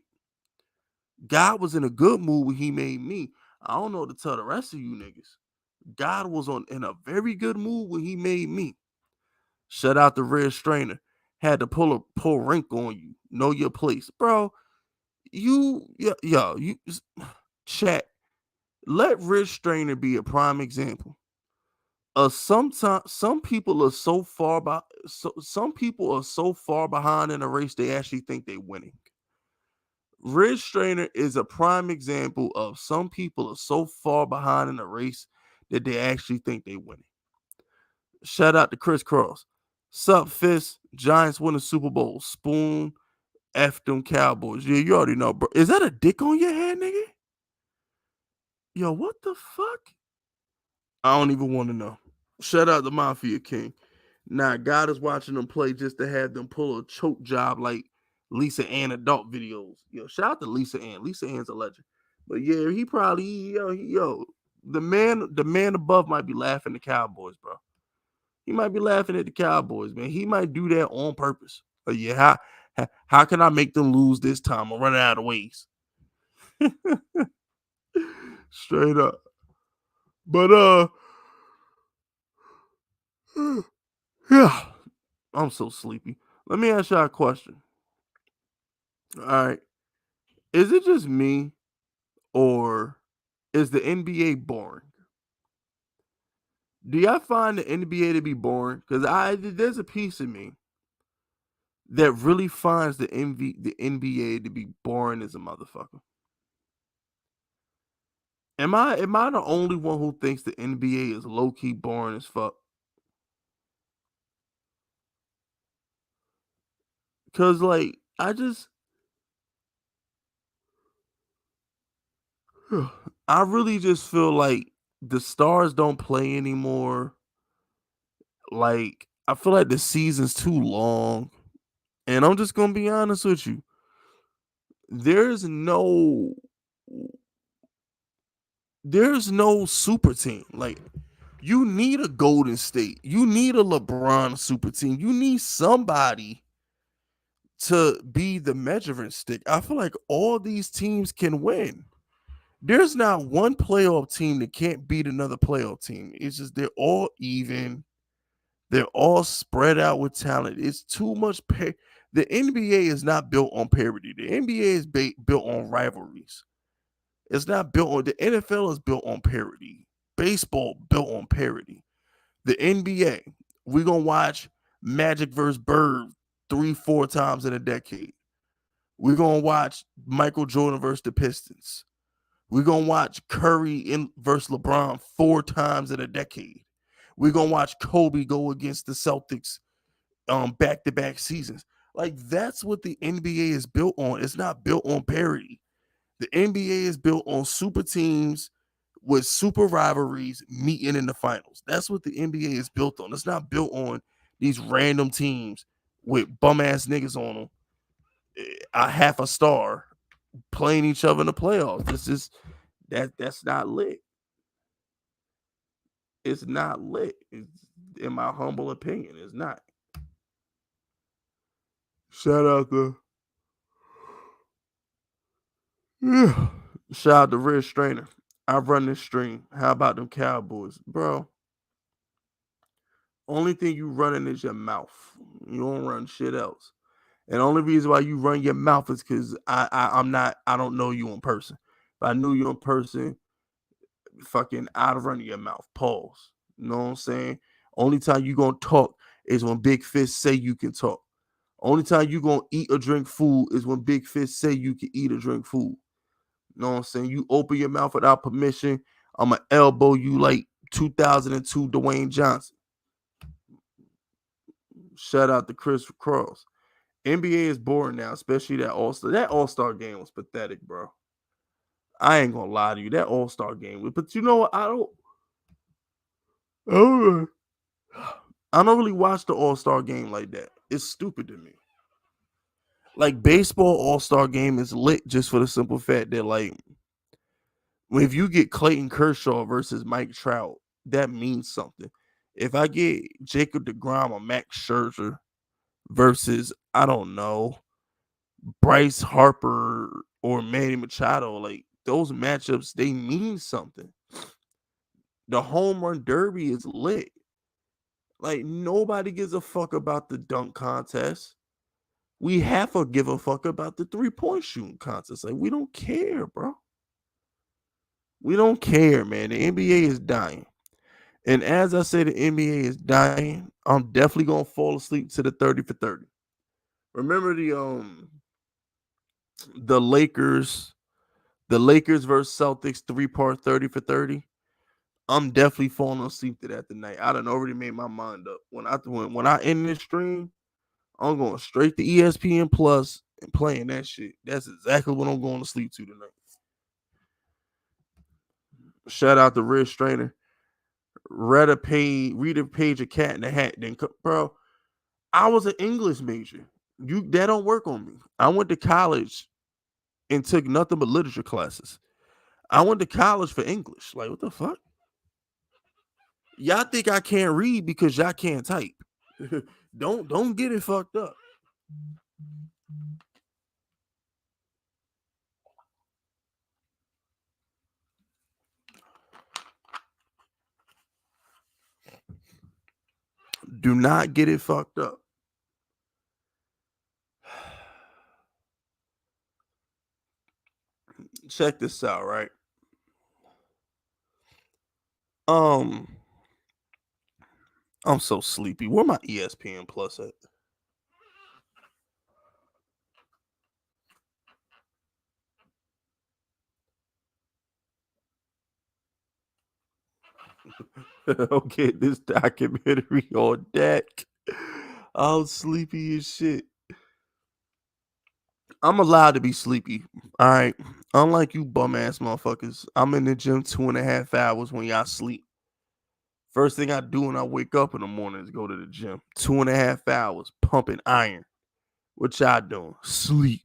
S1: God was in a good mood when he made me. I don't know what to tell the rest of you niggas. God was in a very good mood when he made me. Shout out to Red Strainer. Had to pull rank on you. Know your place. Bro, you chat. Let Red Strainer be a prime example. Sometimes some people are so far by some people are so far behind in a race they actually think they're winning. Ridge Strainer is a prime example of some people are so far behind in a race that they actually think they winning. Shout out to Chris Cross. Sup, Fist. Giants win the Super Bowl. Spoon. F them Cowboys. Yeah, you already know, bro. Is that a dick on your head, nigga? Yo, what the fuck? I don't even want to know. Shout out to Mafia King. Nah, God is watching them play just to have them pull a choke job like Lisa Ann adult videos. Yo, shout out to Lisa Ann. Lisa Ann's a legend. But yeah, he probably the man above might be laughing at the Cowboys, bro. He might be laughing at the Cowboys, man. He might do that on purpose. Yeah, how can I make them lose this time? I'm running out of ways. Straight up. But yeah, I'm so sleepy. Let me ask y'all a question. All right. Is it just me or is the NBA boring? Do y'all find the NBA to be boring? Because there's a piece of me that really finds the NBA to be boring as a motherfucker. Am I the only one who thinks the NBA is low key boring as fuck? Cause like I really just feel like the stars don't play anymore. Like I feel like the season's too long. And I'm just gonna be honest with you. There's no there's no super team. Like you need a Golden State. You need a LeBron super team. You need somebody to be the measuring stick. I feel like all these teams can win. There's not one playoff team that can't beat another playoff team. It's just they're all even. They're all spread out with talent. It's too much. The NBA is not built on parity. The NBA is built on rivalries. It's not built on the NFL is built on parity. Baseball built on parity. The NBA, we're gonna watch Magic versus Bird 3, 4 times in a decade. We're gonna watch Michael Jordan versus the Pistons. We're gonna watch Curry in versus LeBron 4 times in a decade. We're gonna watch Kobe go against the Celtics back-to-back seasons. Like that's what the NBA is built on. It's not built on parity. The NBA is built on super teams with super rivalries meeting in the finals. That's what the NBA is built on. It's not built on these random teams with bum ass niggas on them, a half a star playing each other in the playoffs. This is that's not lit. It's not lit. It's, in my humble opinion, it's not. Shout out to yeah. Shout out to Red Strainer. I run this stream. How about them Cowboys, bro? Only thing you running is your mouth. You don't run shit else. And the only reason why you run your mouth is because I'm not. I don't know you in person. If I knew you in person, fucking I'd run your mouth. Pause. You know what I'm saying? Only time you gonna talk is when Big Fish say you can talk. Only time you gonna eat or drink food is when Big Fish say you can eat or drink food. You know what I'm saying? You open your mouth without permission, I'ma elbow you like 2002 Dwayne Johnson. Shout out to Chris Cross. NBA is boring now, especially that All-Star. That All-Star game was pathetic, bro. I ain't gonna lie to you. That All-Star game was, but you know what? I I don't really watch the All-Star game like that. It's stupid to me. Like baseball All-Star game is lit just for the simple fact that like if you get Clayton Kershaw versus Mike Trout, that means something. If I get Jacob DeGrom or Max Scherzer versus I don't know Bryce Harper or Manny Machado, like those matchups, they mean something. The home run derby is lit. Like nobody gives a fuck about the dunk contest. We have to give a fuck about the 3-point shooting contest. Like we don't care, bro. We don't care, man. The NBA is dying. And as I say, the NBA is dying. I'm definitely gonna fall asleep to the 30 for 30. Remember the Lakers, the Lakers versus Celtics 3-part 30 for 30. I'm definitely falling asleep to that tonight. I done already made my mind up. When I end this stream, I'm going straight to ESPN Plus and playing that shit. That's exactly what I'm going to sleep to tonight. Shout out to Red Strainer. Read a page of Cat in the Hat. Then, bro, I was an English major. That don't work on me. I went to college and took nothing but literature classes. I went to college for English. Like, what the fuck? Y'all think I can't read because y'all can't type. Don't get it fucked up. Do not get it fucked up. Check this out, right? Um, I'm so sleepy. Where my ESPN Plus at? Okay, this documentary on deck. I'm sleepy as shit. I'm allowed to be sleepy. All right. Unlike you bum ass motherfuckers, I'm in the gym 2.5 hours when y'all sleep. First thing I do when I wake up in the morning is go to the gym. 2.5 hours pumping iron. What y'all doing? Sleep.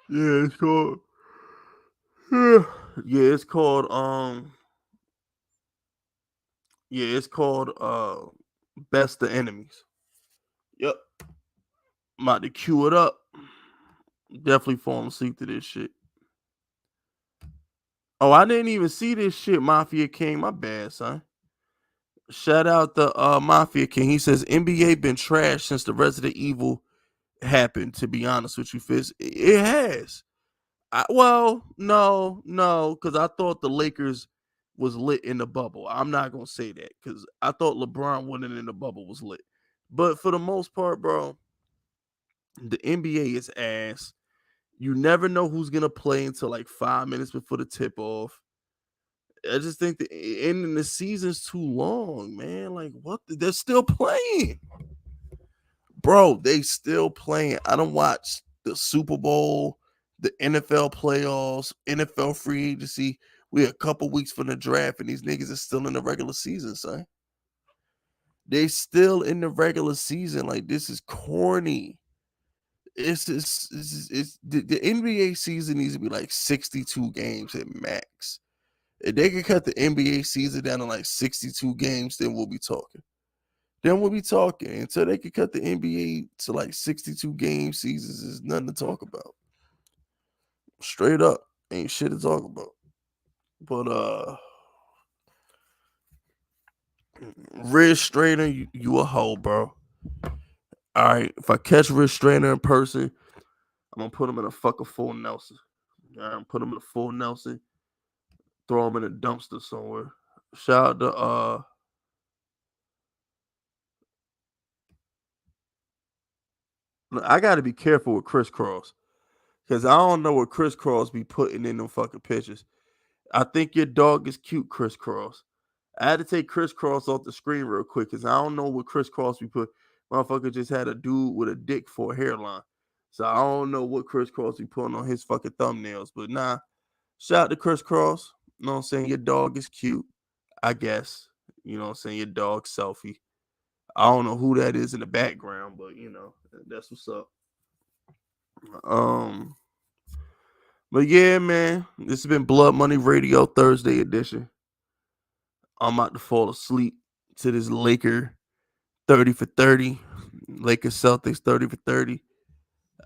S1: Yeah, it's called. Yeah, it's called. Yeah, it's called. Best of Enemies. Yep. I'm about to cue it up. Definitely falling asleep to this shit. Oh, I didn't even see this shit, Mafia King. My bad, son. Shout out the Mafia King. He says NBA been trash since the Resident Evil happened. To be honest with you, Fizz, it has. Well, no, because I thought the Lakers was lit in the bubble. I'm not gonna say that because I thought LeBron winning in the bubble was lit. But for the most part, bro, the NBA is ass. You never know who's gonna play until like 5 minutes before the tip off. I just think the ending the season's too long, man. Like, what? They're still playing, bro. They still playing. I don't watch the Super Bowl, the NFL playoffs, NFL free agency. We a couple weeks from the draft, and these niggas are still in the regular season, son. They still in the regular season. Like, this is corny. It's the NBA season needs to be like 62 games at max. If they could cut the NBA season down to like 62 games, then we'll be talking. Then we'll be talking. Until they could cut the NBA to like 62 game seasons, there's nothing to talk about. Straight up. Ain't shit to talk about. But Red Strainer, you a hoe, bro. All right. If I catch Red Strainer in person, I'm gonna put him in a fucking full Nelson. All right, put him in a full Nelson, throw him in a dumpster somewhere. Shout out to I gotta be careful with Chris Cross. Cause I don't know what Chris Cross be putting in them fucking pictures. I think your dog is cute, Chris Cross. I had to take Chris Cross off the screen real quick because I don't know what Chris Cross be put. Motherfucker just had a dude with a dick for a hairline. So I don't know what Chris Cross be putting on his fucking thumbnails. But nah, shout out to Chris Cross. You know what I'm saying? Your dog is cute, I guess. You know what I'm saying? Your dog selfie. I don't know who that is in the background, but you know, that's what's up. Um, but yeah, man, this has been Blood Money Radio Thursday edition. I'm about to fall asleep to this Laker 30 for 30. Lakers Celtics 30 for 30.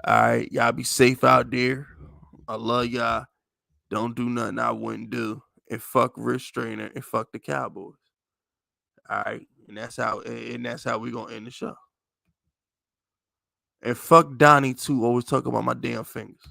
S1: All right, y'all be safe out there. I love y'all. Don't do nothing I wouldn't do. And fuck Rich Strainer and fuck the Cowboys. All right. And that's how we gonna end the show. And fuck Donnie too. Always talk about my damn fingers.